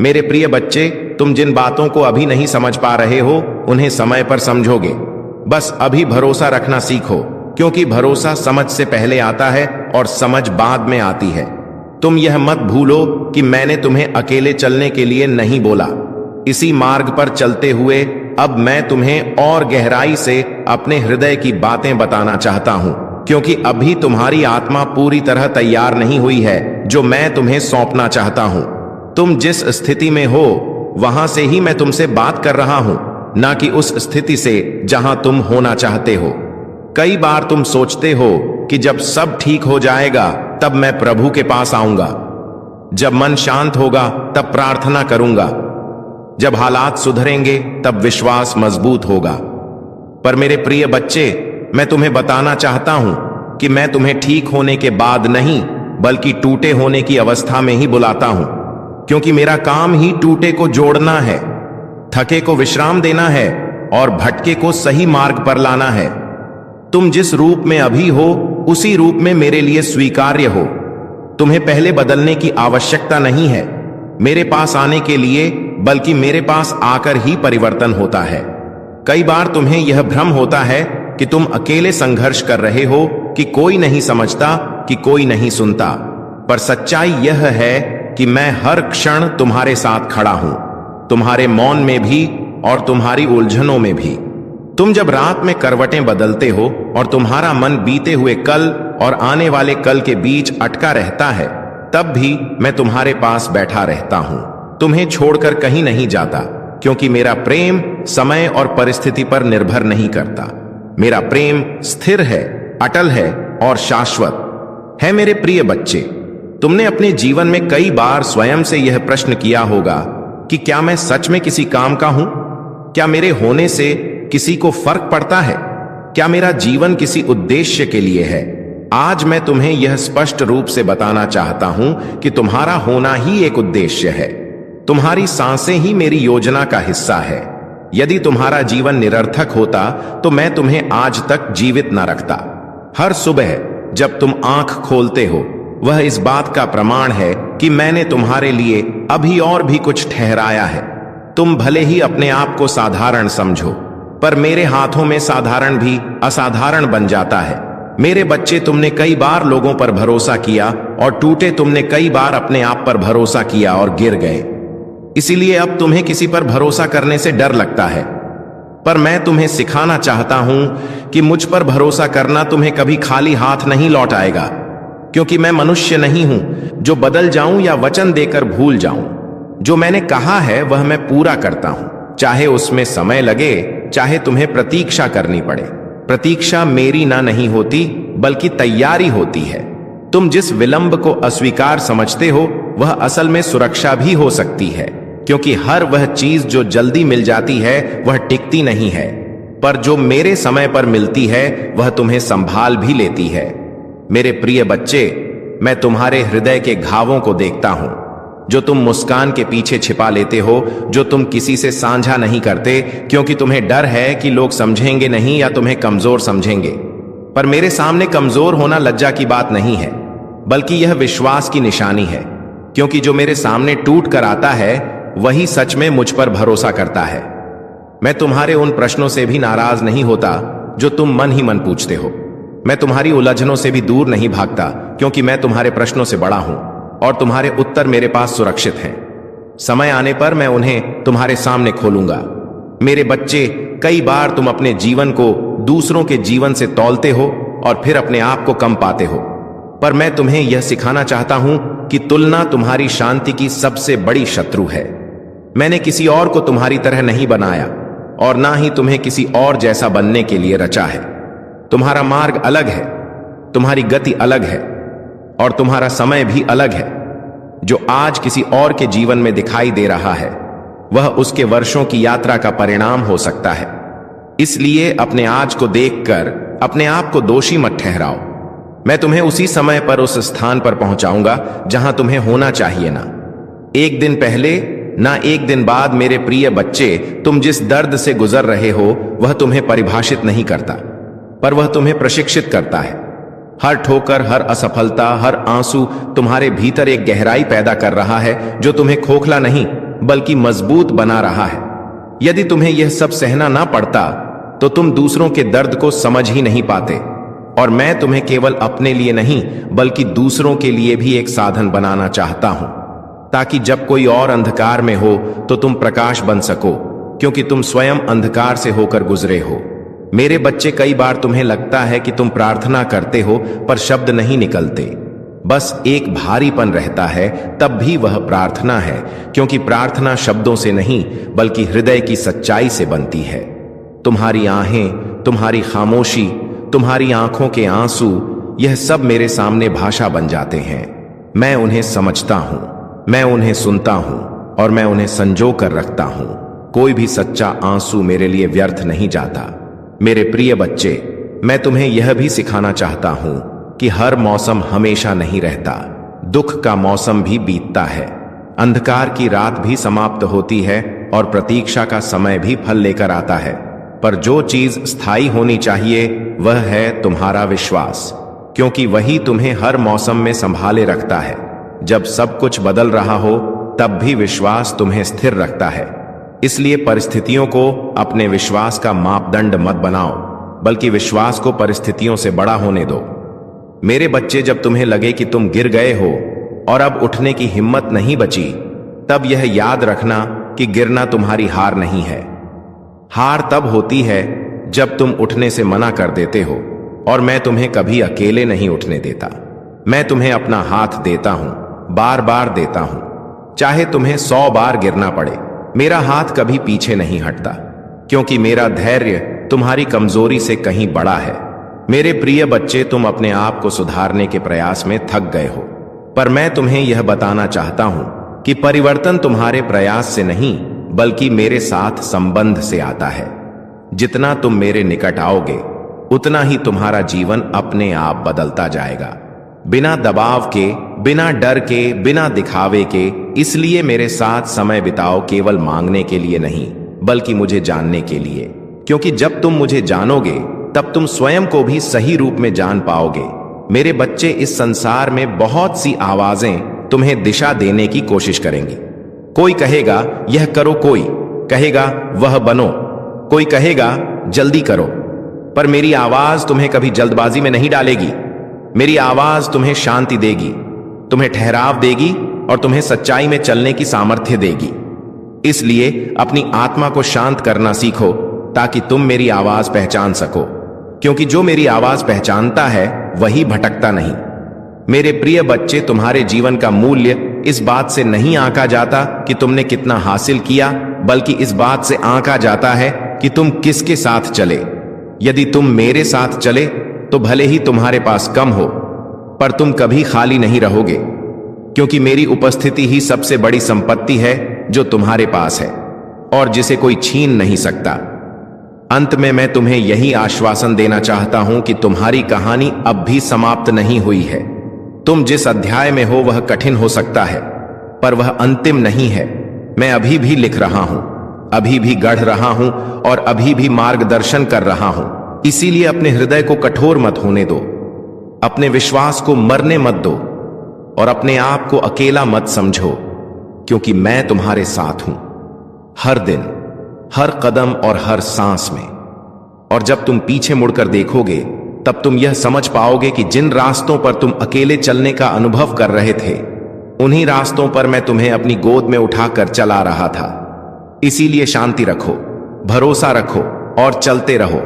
मेरे प्रिय बच्चे, तुम जिन बातों को अभी नहीं समझ पा रहे हो उन्हें समय पर समझोगे। बस अभी भरोसा रखना सीखो, क्योंकि भरोसा समझ से पहले आता है और समझ बाद में आती है। तुम यह मत भूलो कि मैंने तुम्हें अकेले चलने के लिए नहीं बोला। इसी मार्ग पर चलते हुए अब मैं तुम्हें और गहराई से अपने हृदय की बातें बताना चाहता हूं, क्योंकि अभी तुम्हारी आत्मा पूरी तरह तैयार नहीं हुई है जो मैं तुम्हें सौंपना चाहता हूं। तुम जिस स्थिति में हो वहां से ही मैं तुमसे बात कर रहा हूं, ना कि उस स्थिति से जहां तुम होना चाहते हो। कई बार तुम सोचते हो कि जब सब ठीक हो जाएगा तब मैं प्रभु के पास आऊंगा, जब मन शांत होगा तब प्रार्थना करूंगा, जब हालात सुधरेंगे तब विश्वास मजबूत होगा। पर मेरे प्रिय बच्चे, मैं तुम्हें बताना चाहता हूं कि मैं तुम्हें ठीक होने के बाद नहीं, बल्कि टूटे होने की अवस्था में ही बुलाता हूं, क्योंकि मेरा काम ही टूटे को जोड़ना है, थके को विश्राम देना है और भटके को सही मार्ग पर लाना है। तुम जिस रूप में अभी हो उसी रूप में मेरे लिए स्वीकार्य हो। तुम्हें पहले बदलने की आवश्यकता नहीं है मेरे पास आने के लिए, बल्कि मेरे पास आकर ही परिवर्तन होता है। कई बार तुम्हें यह भ्रम होता है कि तुम अकेले संघर्ष कर रहे हो, कि कोई नहीं समझता, कि कोई नहीं सुनता। पर सच्चाई यह है कि मैं हर क्षण तुम्हारे साथ खड़ा हूं, तुम्हारे मौन में भी और तुम्हारी उलझनों में भी। तुम जब रात में करवटें बदलते हो और तुम्हारा मन बीते हुए कल और आने वाले कल के बीच अटका रहता है, तब भी मैं तुम्हारे पास बैठा रहता हूं, तुम्हें छोड़कर कहीं नहीं जाता, क्योंकि मेरा प्रेम समय और परिस्थिति पर निर्भर नहीं करता। मेरा प्रेम स्थिर है, अटल है और शाश्वत है। मेरे प्रिय बच्चे, तुमने अपने जीवन में कई बार स्वयं से यह प्रश्न किया होगा कि क्या मैं सच में किसी काम का हूं? क्या मेरे होने से किसी को फर्क पड़ता है? क्या मेरा जीवन किसी उद्देश्य के लिए है? आज मैं तुम्हें यह स्पष्ट रूप से बताना चाहता हूं कि तुम्हारा होना ही एक उद्देश्य है। तुम्हारी सांसें ही मेरी योजना का हिस्सा है। यदि तुम्हारा जीवन निरर्थक होता तो मैं तुम्हें आज तक जीवित न रखता। हर सुबह जब तुम आंख खोलते हो, वह इस बात का प्रमाण है कि मैंने तुम्हारे लिए अभी और भी कुछ ठहराया है। तुम भले ही अपने आप को साधारण समझो, पर मेरे हाथों में साधारण भी असाधारण बन जाता है। मेरे बच्चे, तुमने कई बार लोगों पर भरोसा किया और टूटे। तुमने कई बार अपने आप पर भरोसा किया और गिर गए। इसीलिए अब तुम्हें किसी पर भरोसा करने से डर लगता है। पर मैं तुम्हें सिखाना चाहता हूं कि मुझ पर भरोसा करना तुम्हें कभी खाली हाथ नहीं लौट आएगा, क्योंकि मैं मनुष्य नहीं हूं जो बदल जाऊं या वचन देकर भूल जाऊं। जो मैंने कहा है वह मैं पूरा करता हूं, चाहे उसमें समय लगे, चाहे तुम्हें प्रतीक्षा करनी पड़े। प्रतीक्षा मेरी ना नहीं होती, बल्कि तैयारी होती है। तुम जिस विलंब को अस्वीकार समझते हो वह असल में सुरक्षा भी हो सकती है, क्योंकि हर वह चीज जो जल्दी मिल जाती है वह टिकती नहीं है, पर जो मेरे समय पर मिलती है वह तुम्हें संभाल भी लेती है। मेरे प्रिय बच्चे, मैं तुम्हारे हृदय के घावों को देखता हूं, जो तुम मुस्कान के पीछे छिपा लेते हो, जो तुम किसी से साझा नहीं करते, क्योंकि तुम्हें डर है कि लोग समझेंगे नहीं या तुम्हें कमजोर समझेंगे। पर मेरे सामने कमजोर होना लज्जा की बात नहीं है, बल्कि यह विश्वास की निशानी है, क्योंकि जो मेरे सामने टूट कर आता है वही सच में मुझ पर भरोसा करता है। मैं तुम्हारे उन प्रश्नों से भी नाराज नहीं होता जो तुम मन ही मन पूछते हो। मैं तुम्हारी उलझनों से भी दूर नहीं भागता, क्योंकि मैं तुम्हारे प्रश्नों से बड़ा हूं और तुम्हारे उत्तर मेरे पास सुरक्षित हैं। समय आने पर मैं उन्हें तुम्हारे सामने खोलूंगा। मेरे बच्चे, कई बार तुम अपने जीवन को दूसरों के जीवन से तौलते हो और फिर अपने आप को कम पाते हो, पर मैं तुम्हें यह सिखाना चाहता हूं कि तुलना तुम्हारी शांति की सबसे बड़ी शत्रु है। मैंने किसी और को तुम्हारी तरह नहीं बनाया और ना ही तुम्हें किसी और जैसा बनने के लिए रचा है। तुम्हारा मार्ग अलग है, तुम्हारी गति अलग है और तुम्हारा समय भी अलग है। जो आज किसी और के जीवन में दिखाई दे रहा है वह उसके वर्षों की यात्रा का परिणाम हो सकता है। इसलिए अपने आज को देखकर अपने आप को दोषी मत ठहराओ। मैं तुम्हें उसी समय पर उस स्थान पर पहुंचाऊंगा जहां तुम्हें होना चाहिए। ना एक दिन पहले ना एक दिन बाद मेरे प्रिय बच्चे, तुम जिस दर्द से गुजर रहे हो वह तुम्हें परिभाषित नहीं करता, पर वह तुम्हें प्रशिक्षित करता है। हर ठोकर, हर असफलता, हर आंसू तुम्हारे भीतर एक गहराई पैदा कर रहा है जो तुम्हें खोखला नहीं बल्कि मजबूत बना रहा है। यदि तुम्हें यह सब सहना ना पड़ता तो तुम दूसरों के दर्द को समझ ही नहीं पाते। और मैं तुम्हें केवल अपने लिए नहीं बल्कि दूसरों के लिए भी एक साधन बनाना चाहता हूं, ताकि जब कोई और अंधकार में हो तो तुम प्रकाश बन सको, क्योंकि तुम स्वयं अंधकार से होकर गुजरे हो। मेरे बच्चे, कई बार तुम्हें लगता है कि तुम प्रार्थना करते हो पर शब्द नहीं निकलते। बस एक भारीपन रहता है, तब भी वह प्रार्थना है, क्योंकि प्रार्थना शब्दों से नहीं बल्कि हृदय की सच्चाई से बनती है। तुम्हारी आहें, तुम्हारी खामोशी, तुम्हारी आंखों के आंसू, यह सब मेरे सामने भाषा बन जाते हैं। मैं उन्हें समझता हूं, मैं उन्हें सुनता हूं और मैं उन्हें संजो कर रखता हूं। कोई भी सच्चा आंसू मेरे लिए व्यर्थ नहीं जाता। मेरे प्रिय बच्चे, मैं तुम्हें यह भी सिखाना चाहता हूं कि हर मौसम हमेशा नहीं रहता। दुख का मौसम भी बीतता है, अंधकार की रात भी समाप्त होती है और प्रतीक्षा का समय भी फल लेकर आता है। पर जो चीज स्थायी होनी चाहिए वह है तुम्हारा विश्वास, क्योंकि वही तुम्हें हर मौसम में संभाले रखता है। जब सब कुछ बदल रहा हो तब भी विश्वास तुम्हें स्थिर रखता है। इसलिए परिस्थितियों को अपने विश्वास का मापदंड मत बनाओ, बल्कि विश्वास को परिस्थितियों से बड़ा होने दो। मेरे बच्चे, जब तुम्हें लगे कि तुम गिर गए हो और अब उठने की हिम्मत नहीं बची, तब यह याद रखना कि गिरना तुम्हारी हार नहीं है। हार तब होती है जब तुम उठने से मना कर देते हो, और मैं तुम्हें कभी अकेले नहीं उठने देता। मैं तुम्हें अपना हाथ देता हूं, बार बार देता हूं, चाहे तुम्हें 100 बार गिरना पड़े। मेरा हाथ कभी पीछे नहीं हटता, क्योंकि मेरा धैर्य तुम्हारी कमजोरी से कहीं बड़ा है। मेरे प्रिय बच्चे, तुम अपने आप को सुधारने के प्रयास में थक गए हो, पर मैं तुम्हें यह बताना चाहता हूं कि परिवर्तन तुम्हारे प्रयास से नहीं बल्कि मेरे साथ संबंध से आता है। जितना तुम मेरे निकट आओगे उतना ही तुम्हारा जीवन अपने आप बदलता जाएगा, बिना दबाव के, बिना डर के, बिना दिखावे के। इसलिए मेरे साथ समय बिताओ, केवल मांगने के लिए नहीं बल्कि मुझे जानने के लिए, क्योंकि जब तुम मुझे जानोगे तब तुम स्वयं को भी सही रूप में जान पाओगे। मेरे बच्चे, इस संसार में बहुत सी आवाजें तुम्हें दिशा देने की कोशिश करेंगी। कोई कहेगा यह करो, कोई कहेगा वह बनो, कोई कहेगा जल्दी करो, पर मेरी आवाज तुम्हें कभी जल्दबाजी में नहीं डालेगी। मेरी आवाज तुम्हें शांति देगी, तुम्हें ठहराव देगी और तुम्हें सच्चाई में चलने की सामर्थ्य देगी। इसलिए अपनी आत्मा को शांत करना सीखो ताकि तुम मेरी आवाज पहचान सको, क्योंकि जो मेरी आवाज पहचानता है वही भटकता नहीं। मेरे प्रिय बच्चे, तुम्हारे जीवन का मूल्य इस बात से नहीं आंका जाता कि तुमने कितना हासिल किया, बल्कि इस बात से आंका जाता है कि तुम किसके साथ चले। यदि तुम मेरे साथ चले तो भले ही तुम्हारे पास कम हो, पर तुम कभी खाली नहीं रहोगे, क्योंकि मेरी उपस्थिति ही सबसे बड़ी संपत्ति है जो तुम्हारे पास है और जिसे कोई छीन नहीं सकता। अंत में मैं तुम्हें यही आश्वासन देना चाहता हूं कि तुम्हारी कहानी अब भी समाप्त नहीं हुई है। तुम जिस अध्याय में हो वह कठिन हो सकता है, पर वह अंतिम नहीं है। मैं अभी भी लिख रहा हूं, अभी भी गढ़ रहा हूं और अभी भी मार्गदर्शन कर रहा हूं। इसीलिए अपने हृदय को कठोर मत होने दो, अपने विश्वास को मरने मत दो और अपने आप को अकेला मत समझो, क्योंकि मैं तुम्हारे साथ हूं, हर दिन, हर कदम और हर सांस में। और जब तुम पीछे मुड़कर देखोगे तब तुम यह समझ पाओगे कि जिन रास्तों पर तुम अकेले चलने का अनुभव कर रहे थे उन्हीं रास्तों पर मैं तुम्हें अपनी गोद में उठाकर चला रहा था। इसीलिए शांति रखो, भरोसा रखो और चलते रहो,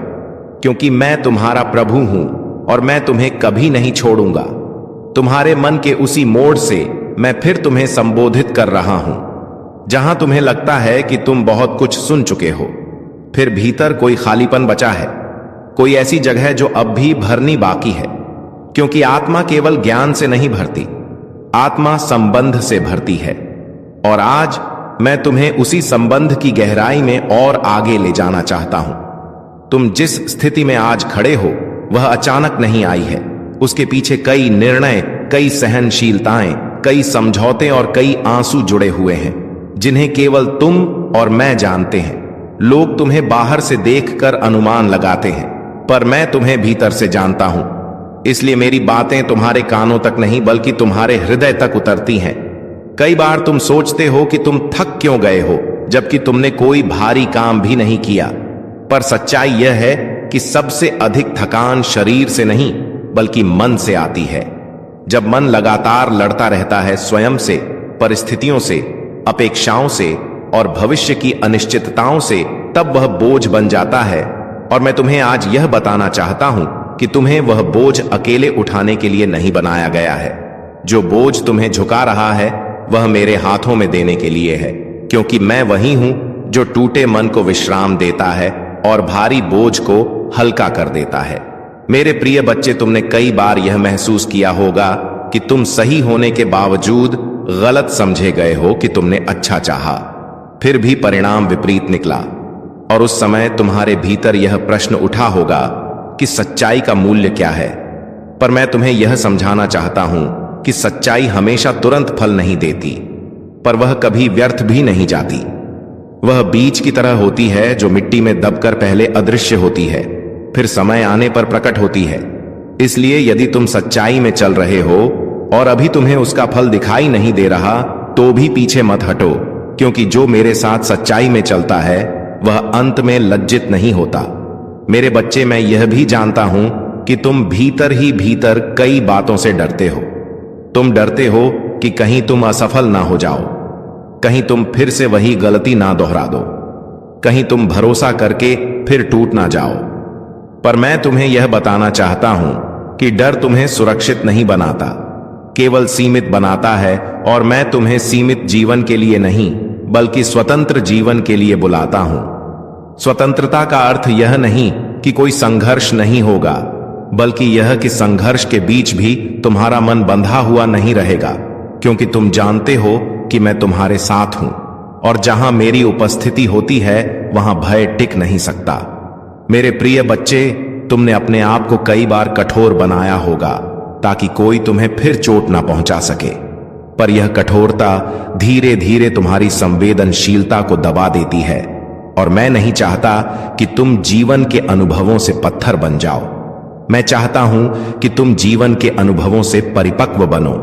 क्योंकि मैं तुम्हारा प्रभु हूं और मैं तुम्हें कभी नहीं छोड़ूंगा। तुम्हारे मन के उसी मोड़ से मैं फिर तुम्हें संबोधित कर रहा हूं। जहां तुम्हें लगता है कि तुम बहुत कुछ सुन चुके हो, फिर भीतर कोई खालीपन बचा है, कोई ऐसी जगह जो अब भी भरनी बाकी है। क्योंकि आत्मा केवल ज्ञान से नहीं भरती, आत्मा संबंध से भरती है। और आज मैं तुम्हें उसी संबंध की गहराई में और आगे ले जाना चाहता हूं। तुम जिस स्थिति में आज खड़े हो वह अचानक नहीं आई है। उसके पीछे कई निर्णय, कई सहनशीलताएं, कई समझौते और कई आंसू जुड़े हुए हैं, जिन्हें केवल तुम और मैं जानते हैं। लोग तुम्हें बाहर से देखकर अनुमान लगाते हैं, पर मैं तुम्हें भीतर से जानता हूं। इसलिए मेरी बातें तुम्हारे कानों तक नहीं बल्कि तुम्हारे हृदय तक उतरती हैं। कई बार तुम सोचते हो कि तुम थक क्यों गए हो, जबकि तुमने कोई भारी काम भी नहीं किया। पर सच्चाई यह है कि सबसे अधिक थकान शरीर से नहीं बल्कि मन से आती है। जब मन लगातार लड़ता रहता है स्वयं से, परिस्थितियों से, अपेक्षाओं से और भविष्य की अनिश्चितताओं से, तब वह बोझ बन जाता है। और मैं तुम्हें आज यह बताना चाहता हूं कि तुम्हें वह बोझ अकेले उठाने के लिए नहीं बनाया गया है। जो बोझ तुम्हें झुका रहा है वह मेरे हाथों में देने के लिए है, क्योंकि मैं वही हूं जो टूटे मन को विश्राम देता है और भारी बोझ को हल्का कर देता है। मेरे प्रिय बच्चे, तुमने कई बार यह महसूस किया होगा कि तुम सही होने के बावजूद गलत समझे गए हो कि तुमने अच्छा चाहा, फिर भी परिणाम विपरीत निकला। और उस समय तुम्हारे भीतर यह प्रश्न उठा होगा कि सच्चाई का मूल्य क्या है। पर मैं तुम्हें यह समझाना चाहता हूं कि सच्चाई हमेशा तुरंत फल नहीं देती, पर वह कभी व्यर्थ भी नहीं जाती। वह बीज की तरह होती है जो मिट्टी में दबकर पहले अदृश्य होती है, फिर समय आने पर प्रकट होती है। इसलिए यदि तुम सच्चाई में चल रहे हो और अभी तुम्हें उसका फल दिखाई नहीं दे रहा, तो भी पीछे मत हटो, क्योंकि जो मेरे साथ सच्चाई में चलता है वह अंत में लज्जित नहीं होता। मेरे बच्चे, मैं यह भी जानता हूं कि तुम भीतर ही भीतर कई बातों से डरते हो। तुम डरते हो कि कहीं तुम असफल ना हो जाओ, कहीं तुम फिर से वही गलती ना दोहरा दो, कहीं तुम भरोसा करके फिर टूट ना जाओ। पर मैं तुम्हें यह बताना चाहता हूं कि डर तुम्हें सुरक्षित नहीं बनाता, केवल सीमित बनाता है। और मैं तुम्हें सीमित जीवन के लिए नहीं बल्कि स्वतंत्र जीवन के लिए बुलाता हूं। स्वतंत्रता का अर्थ यह नहीं कि कोई संघर्ष नहीं होगा, बल्कि यह कि संघर्ष के बीच भी तुम्हारा मन बंधा हुआ नहीं रहेगा, क्योंकि तुम जानते हो कि मैं तुम्हारे साथ हूं। और जहां मेरी उपस्थिति होती है वहां भय टिक नहीं सकता। मेरे प्रिय बच्चे, तुमने अपने आप को कई बार कठोर बनाया होगा ताकि कोई तुम्हें फिर चोट ना पहुंचा सके, पर यह कठोरता धीरे धीरे तुम्हारी संवेदनशीलता को दबा देती है। और मैं नहीं चाहता कि तुम जीवन के अनुभवों से पत्थर बन जाओ। मैं चाहता हूं कि तुम जीवन के अनुभवों से परिपक्व बनो,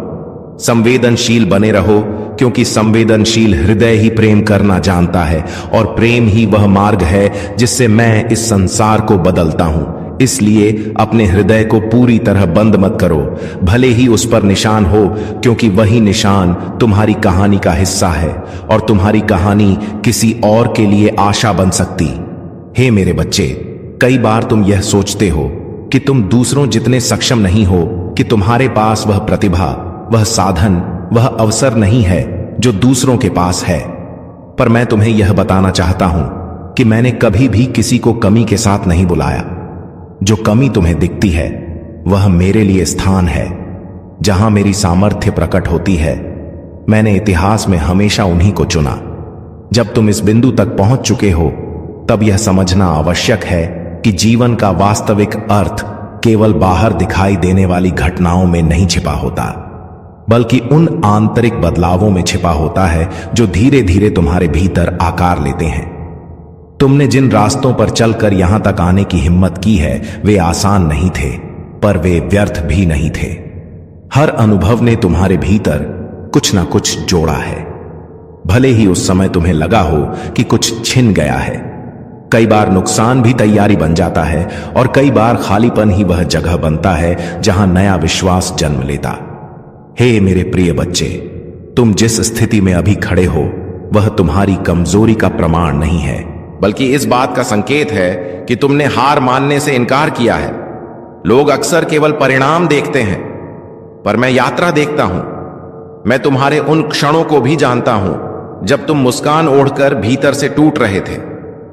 संवेदनशील बने रहो, क्योंकि संवेदनशील हृदय ही प्रेम करना जानता है और प्रेम ही वह मार्ग है जिससे मैं इस संसार को बदलता हूं। इसलिए अपने हृदय को पूरी तरह बंद मत करो, भले ही उस पर निशान हो, क्योंकि वही निशान तुम्हारी कहानी का हिस्सा है और तुम्हारी कहानी किसी और के लिए आशा बन सकती। हे मेरे बच्चे, कई बार तुम यह सोचते हो कि तुम दूसरों जितने सक्षम नहीं हो, कि तुम्हारे पास वह प्रतिभा, वह साधन, वह अवसर नहीं है जो दूसरों के पास है। पर मैं तुम्हें यह बताना चाहता हूं कि मैंने कभी भी किसी को कमी के साथ नहीं बुलाया। जो कमी तुम्हें दिखती है वह मेरे लिए स्थान है जहां मेरी सामर्थ्य प्रकट होती है। मैंने इतिहास में हमेशा उन्हीं को चुना। जब तुम इस बिंदु तक पहुंच चुके हो, तब यह समझना आवश्यक है कि जीवन का वास्तविक अर्थ केवल बाहर दिखाई देने वाली घटनाओं में नहीं छिपा होता, बल्कि उन आंतरिक बदलावों में छिपा होता है जो धीरे धीरे तुम्हारे भीतर आकार लेते हैं। तुमने जिन रास्तों पर चलकर यहां तक आने की हिम्मत की है वे आसान नहीं थे, पर वे व्यर्थ भी नहीं थे। हर अनुभव ने तुम्हारे भीतर कुछ ना कुछ जोड़ा है, भले ही उस समय तुम्हें लगा हो कि कुछ छिन गया है। कई बार नुकसान भी तैयारी बन जाता है और कई बार खालीपन ही वह जगह बनता है जहां नया विश्वास जन्म लेता। हे मेरे प्रिय बच्चे, तुम जिस स्थिति में अभी खड़े हो वह तुम्हारी कमजोरी का प्रमाण नहीं है, बल्कि इस बात का संकेत है कि तुमने हार मानने से इनकार किया है। लोग अक्सर केवल परिणाम देखते हैं, पर मैं यात्रा देखता हूं। मैं तुम्हारे उन क्षणों को भी जानता हूं जब तुम मुस्कान ओढ़कर भीतर से टूट रहे थे,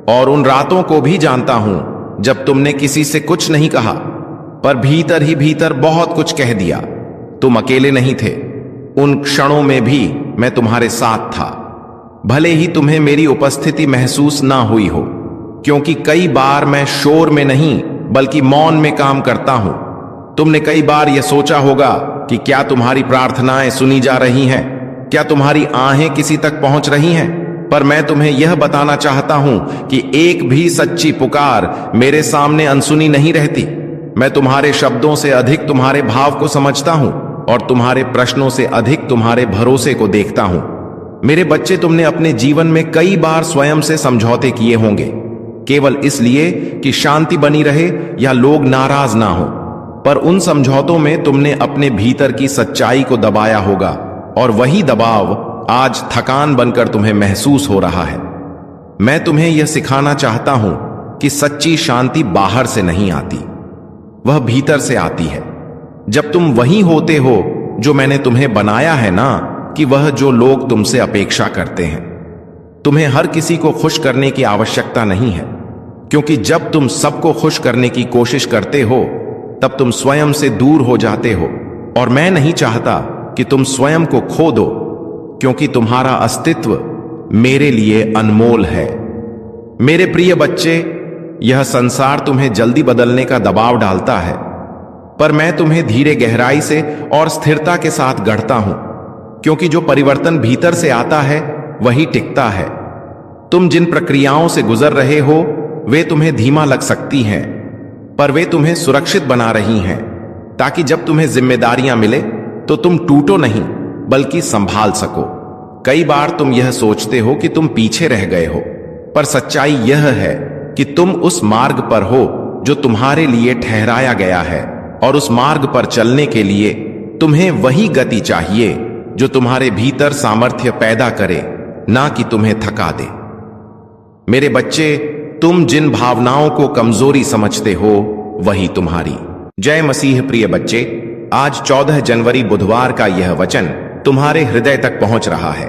और उन रातों को भी जानता हूं जब तुमने किसी से कुछ नहीं कहा, पर भीतर ही भीतर बहुत कुछ कह दिया। तुम अकेले नहीं थे। उन क्षणों में भी मैं तुम्हारे साथ था, भले ही तुम्हें मेरी उपस्थिति महसूस ना हुई हो, क्योंकि कई बार मैं शोर में नहीं बल्कि मौन में काम करता हूं। तुमने कई बार यह सोचा होगा कि क्या तुम्हारी प्रार्थनाएं सुनी जा रही हैं, क्या तुम्हारी आहें किसी तक पहुंच रही हैं, पर मैं तुम्हें यह बताना चाहता हूं कि एक भी सच्ची पुकार मेरे सामने अनसुनी नहीं रहती। मैं तुम्हारे शब्दों से अधिक तुम्हारे भाव को समझता हूं और तुम्हारे प्रश्नों से अधिक तुम्हारे भरोसे को देखता हूं। मेरे बच्चे, तुमने अपने जीवन में कई बार स्वयं से समझौते किए होंगे, केवल इसलिए कि शांति बनी रहे या लोग नाराज ना हो, पर उन समझौतों में तुमने अपने भीतर की सच्चाई को दबाया होगा, और वही दबाव आज थकान बनकर तुम्हें महसूस हो रहा है। मैं तुम्हें यह सिखाना चाहता हूं कि सच्ची शांति बाहर से नहीं आती, वह भीतर से आती है। जब तुम वही होते हो जो मैंने तुम्हें बनाया है ना, कि वह जो लोग तुमसे अपेक्षा करते हैं। तुम्हें हर किसी को खुश करने की आवश्यकता नहीं है, क्योंकि जब तुम सबको खुश करने की कोशिश करते हो तब तुम स्वयं से दूर हो जाते हो, और मैं नहीं चाहता कि तुम स्वयं को खो दो, क्योंकि तुम्हारा अस्तित्व मेरे लिए अनमोल है। मेरे प्रिय बच्चे, यह संसार तुम्हें जल्दी बदलने का दबाव डालता है, पर मैं तुम्हें धीरे गहराई से और स्थिरता के साथ गढ़ता हूं, क्योंकि जो परिवर्तन भीतर से आता है वही टिकता है। तुम जिन प्रक्रियाओं से गुजर रहे हो वे तुम्हें धीमा लग सकती हैं, पर वे तुम्हें सुरक्षित बना रही हैं, ताकि जब तुम्हें जिम्मेदारियां मिले तो तुम टूटो नहीं बल्कि संभाल सको। कई बार तुम यह सोचते हो कि तुम पीछे रह गए हो, पर सच्चाई यह है कि तुम उस मार्ग पर हो जो तुम्हारे लिए ठहराया गया है, और उस मार्ग पर चलने के लिए तुम्हें वही गति चाहिए जो तुम्हारे भीतर सामर्थ्य पैदा करे, ना कि तुम्हें थका दे। मेरे बच्चे, तुम जिन भावनाओं को कमजोरी समझते हो वही तुम्हारी। जय मसीह। प्रिय बच्चे, आज 14 जनवरी बुधवार का यह वचन तुम्हारे हृदय तक पहुंच रहा है।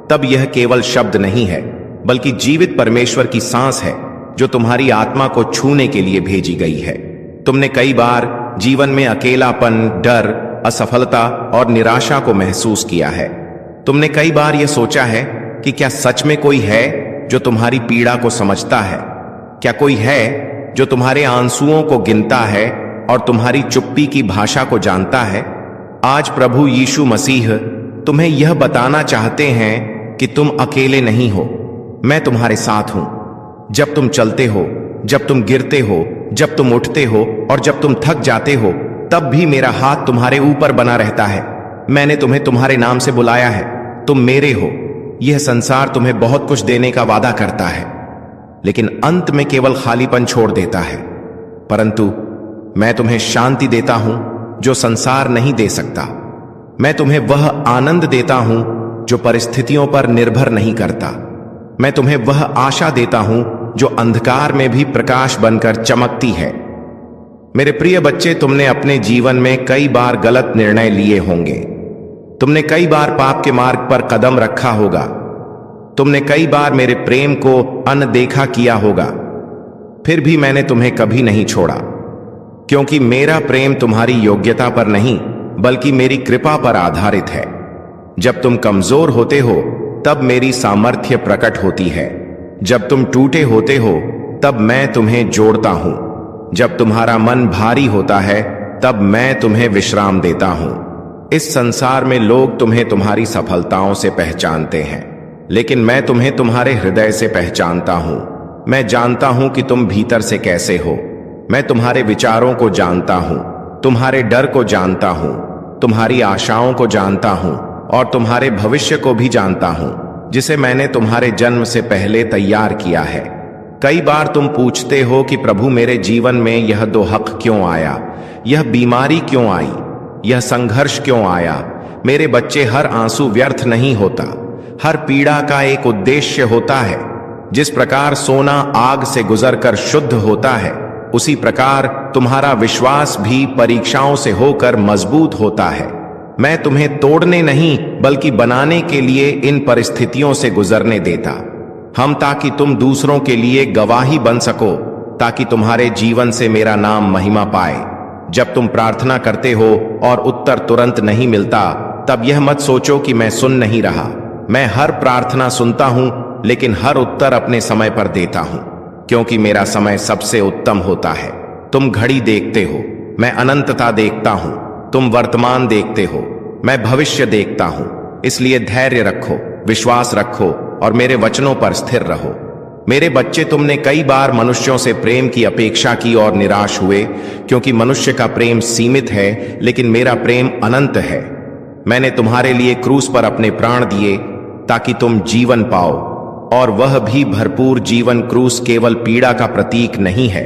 तब यह केवल शब्द नहीं है, बल्कि जीवित परमेश्वर की सांस है जो तुम्हारी आत्मा को छूने के लिए भेजी गई है। तुमने कई बार जीवन में अकेलापन, डर, असफलता और निराशा को महसूस किया है। तुमने कई बार यह सोचा है कि क्या सच में कोई है जो तुम्हारी पीड़ा को समझता है? क्या कोई है जो तुम्हारे आंसुओं को गिनता है और तुम्हारी चुप्पी की भाषा को जानता है? आज प्रभु यीशु मसीह तुम्हें यह बताना चाहते हैं कि तुम अकेले नहीं हो। मैं तुम्हारे साथ हूं। जब तुम चलते हो, जब तुम गिरते हो, जब तुम उठते हो और जब तुम थक जाते हो, तब भी मेरा हाथ तुम्हारे ऊपर बना रहता है। मैंने तुम्हें तुम्हारे नाम से बुलाया है, तुम मेरे हो। यह संसार तुम्हें बहुत कुछ देने का वादा करता है, लेकिन अंत में केवल खालीपन छोड़ देता है। परंतु मैं तुम्हें शांति देता हूं जो संसार नहीं दे सकता। मैं तुम्हें वह आनंद देता हूं जो परिस्थितियों पर निर्भर नहीं करता। मैं तुम्हें वह आशा देता हूं जो अंधकार में भी प्रकाश बनकर चमकती है। मेरे प्रिय बच्चे, तुमने अपने जीवन में कई बार गलत निर्णय लिए होंगे। तुमने कई बार पाप के मार्ग पर कदम रखा होगा। तुमने कई बार मेरे प्रेम को अनदेखा किया होगा। फिर भी मैंने तुम्हें कभी नहीं छोड़ा, क्योंकि मेरा प्रेम तुम्हारी योग्यता पर नहीं बल्कि मेरी कृपा पर आधारित है। जब तुम कमजोर होते हो तब मेरी सामर्थ्य प्रकट होती है। जब तुम टूटे होते हो तब मैं तुम्हें जोड़ता हूं। जब तुम्हारा मन भारी होता है तब मैं तुम्हें विश्राम देता हूं। इस संसार में लोग तुम्हें तुम्हारी सफलताओं से पहचानते हैं, लेकिन मैं तुम्हें तुम्हारे हृदय से पहचानता हूं। मैं जानता हूं कि तुम भीतर से कैसे हो। मैं तुम्हारे विचारों को जानता हूं, तुम्हारे डर को जानता हूं, तुम्हारी आशाओं को जानता हूं और तुम्हारे भविष्य को भी जानता हूं, जिसे मैंने तुम्हारे जन्म से पहले तैयार किया है। कई बार तुम पूछते हो कि प्रभु, मेरे जीवन में यह दुख क्यों आया, यह बीमारी क्यों आई, यह संघर्ष क्यों आया, मेरे बच्चे, हर आंसू व्यर्थ नहीं होता। हर पीड़ा का एक उद्देश्य होता है। जिस प्रकार सोना आग से गुजरकर शुद्ध होता है, उसी प्रकार तुम्हारा विश्वास भी परीक्षाओं से होकर मजबूत होता है। मैं तुम्हें तोड़ने नहीं बल्कि बनाने के लिए इन परिस्थितियों से गुजरने देता हम, ताकि तुम दूसरों के लिए गवाही बन सको, ताकि तुम्हारे जीवन से मेरा नाम महिमा पाए। जब तुम प्रार्थना करते हो और उत्तर तुरंत नहीं मिलता, तब यह मत सोचो कि मैं सुन नहीं रहा। मैं हर प्रार्थना सुनता हूं, लेकिन हर उत्तर अपने समय पर देता हूं, क्योंकि मेरा समय सबसे उत्तम होता है। तुम घड़ी देखते हो, मैं अनंतता देखता हूं। तुम वर्तमान देखते हो, मैं भविष्य देखता हूं। इसलिए धैर्य रखो, विश्वास रखो और मेरे वचनों पर स्थिर रहो। मेरे बच्चे, तुमने कई बार मनुष्यों से प्रेम की अपेक्षा की और निराश हुए, क्योंकि मनुष्य का प्रेम सीमित है, लेकिन मेरा प्रेम अनंत है। मैंने तुम्हारे लिए क्रूस पर अपने प्राण दिए ताकि तुम जीवन पाओ, और वह भी भरपूर जीवन। क्रूस केवल पीड़ा का प्रतीक नहीं है,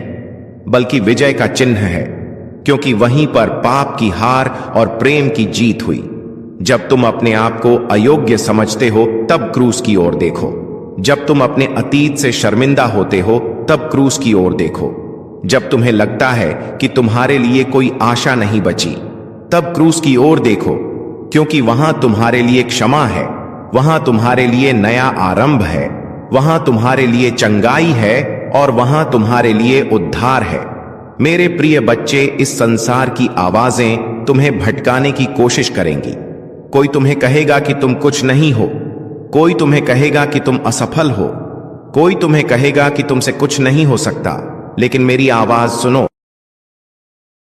बल्कि विजय का चिन्ह है, क्योंकि वहीं पर पाप की हार और प्रेम की जीत हुई। जब तुम अपने आप को अयोग्य समझते हो, तब क्रूस की ओर देखो। जब तुम अपने अतीत से शर्मिंदा होते हो, तब क्रूस की ओर देखो। जब तुम्हें लगता है कि तुम्हारे लिए कोई आशा नहीं बची, तब क्रूस की ओर देखो, क्योंकि वहां तुम्हारे लिए क्षमा है, वहां तुम्हारे लिए नया आरंभ है, वहां तुम्हारे लिए चंगाई है और वहां तुम्हारे लिए उद्धार है। मेरे प्रिय बच्चे, इस संसार की आवाजें तुम्हें भटकाने की कोशिश करेंगी। कोई तुम्हें कहेगा कि तुम कुछ नहीं हो, कोई तुम्हें कहेगा कि तुम असफल हो, कोई तुम्हें कहेगा कि तुमसे कुछ नहीं हो सकता। लेकिन मेरी आवाज सुनो,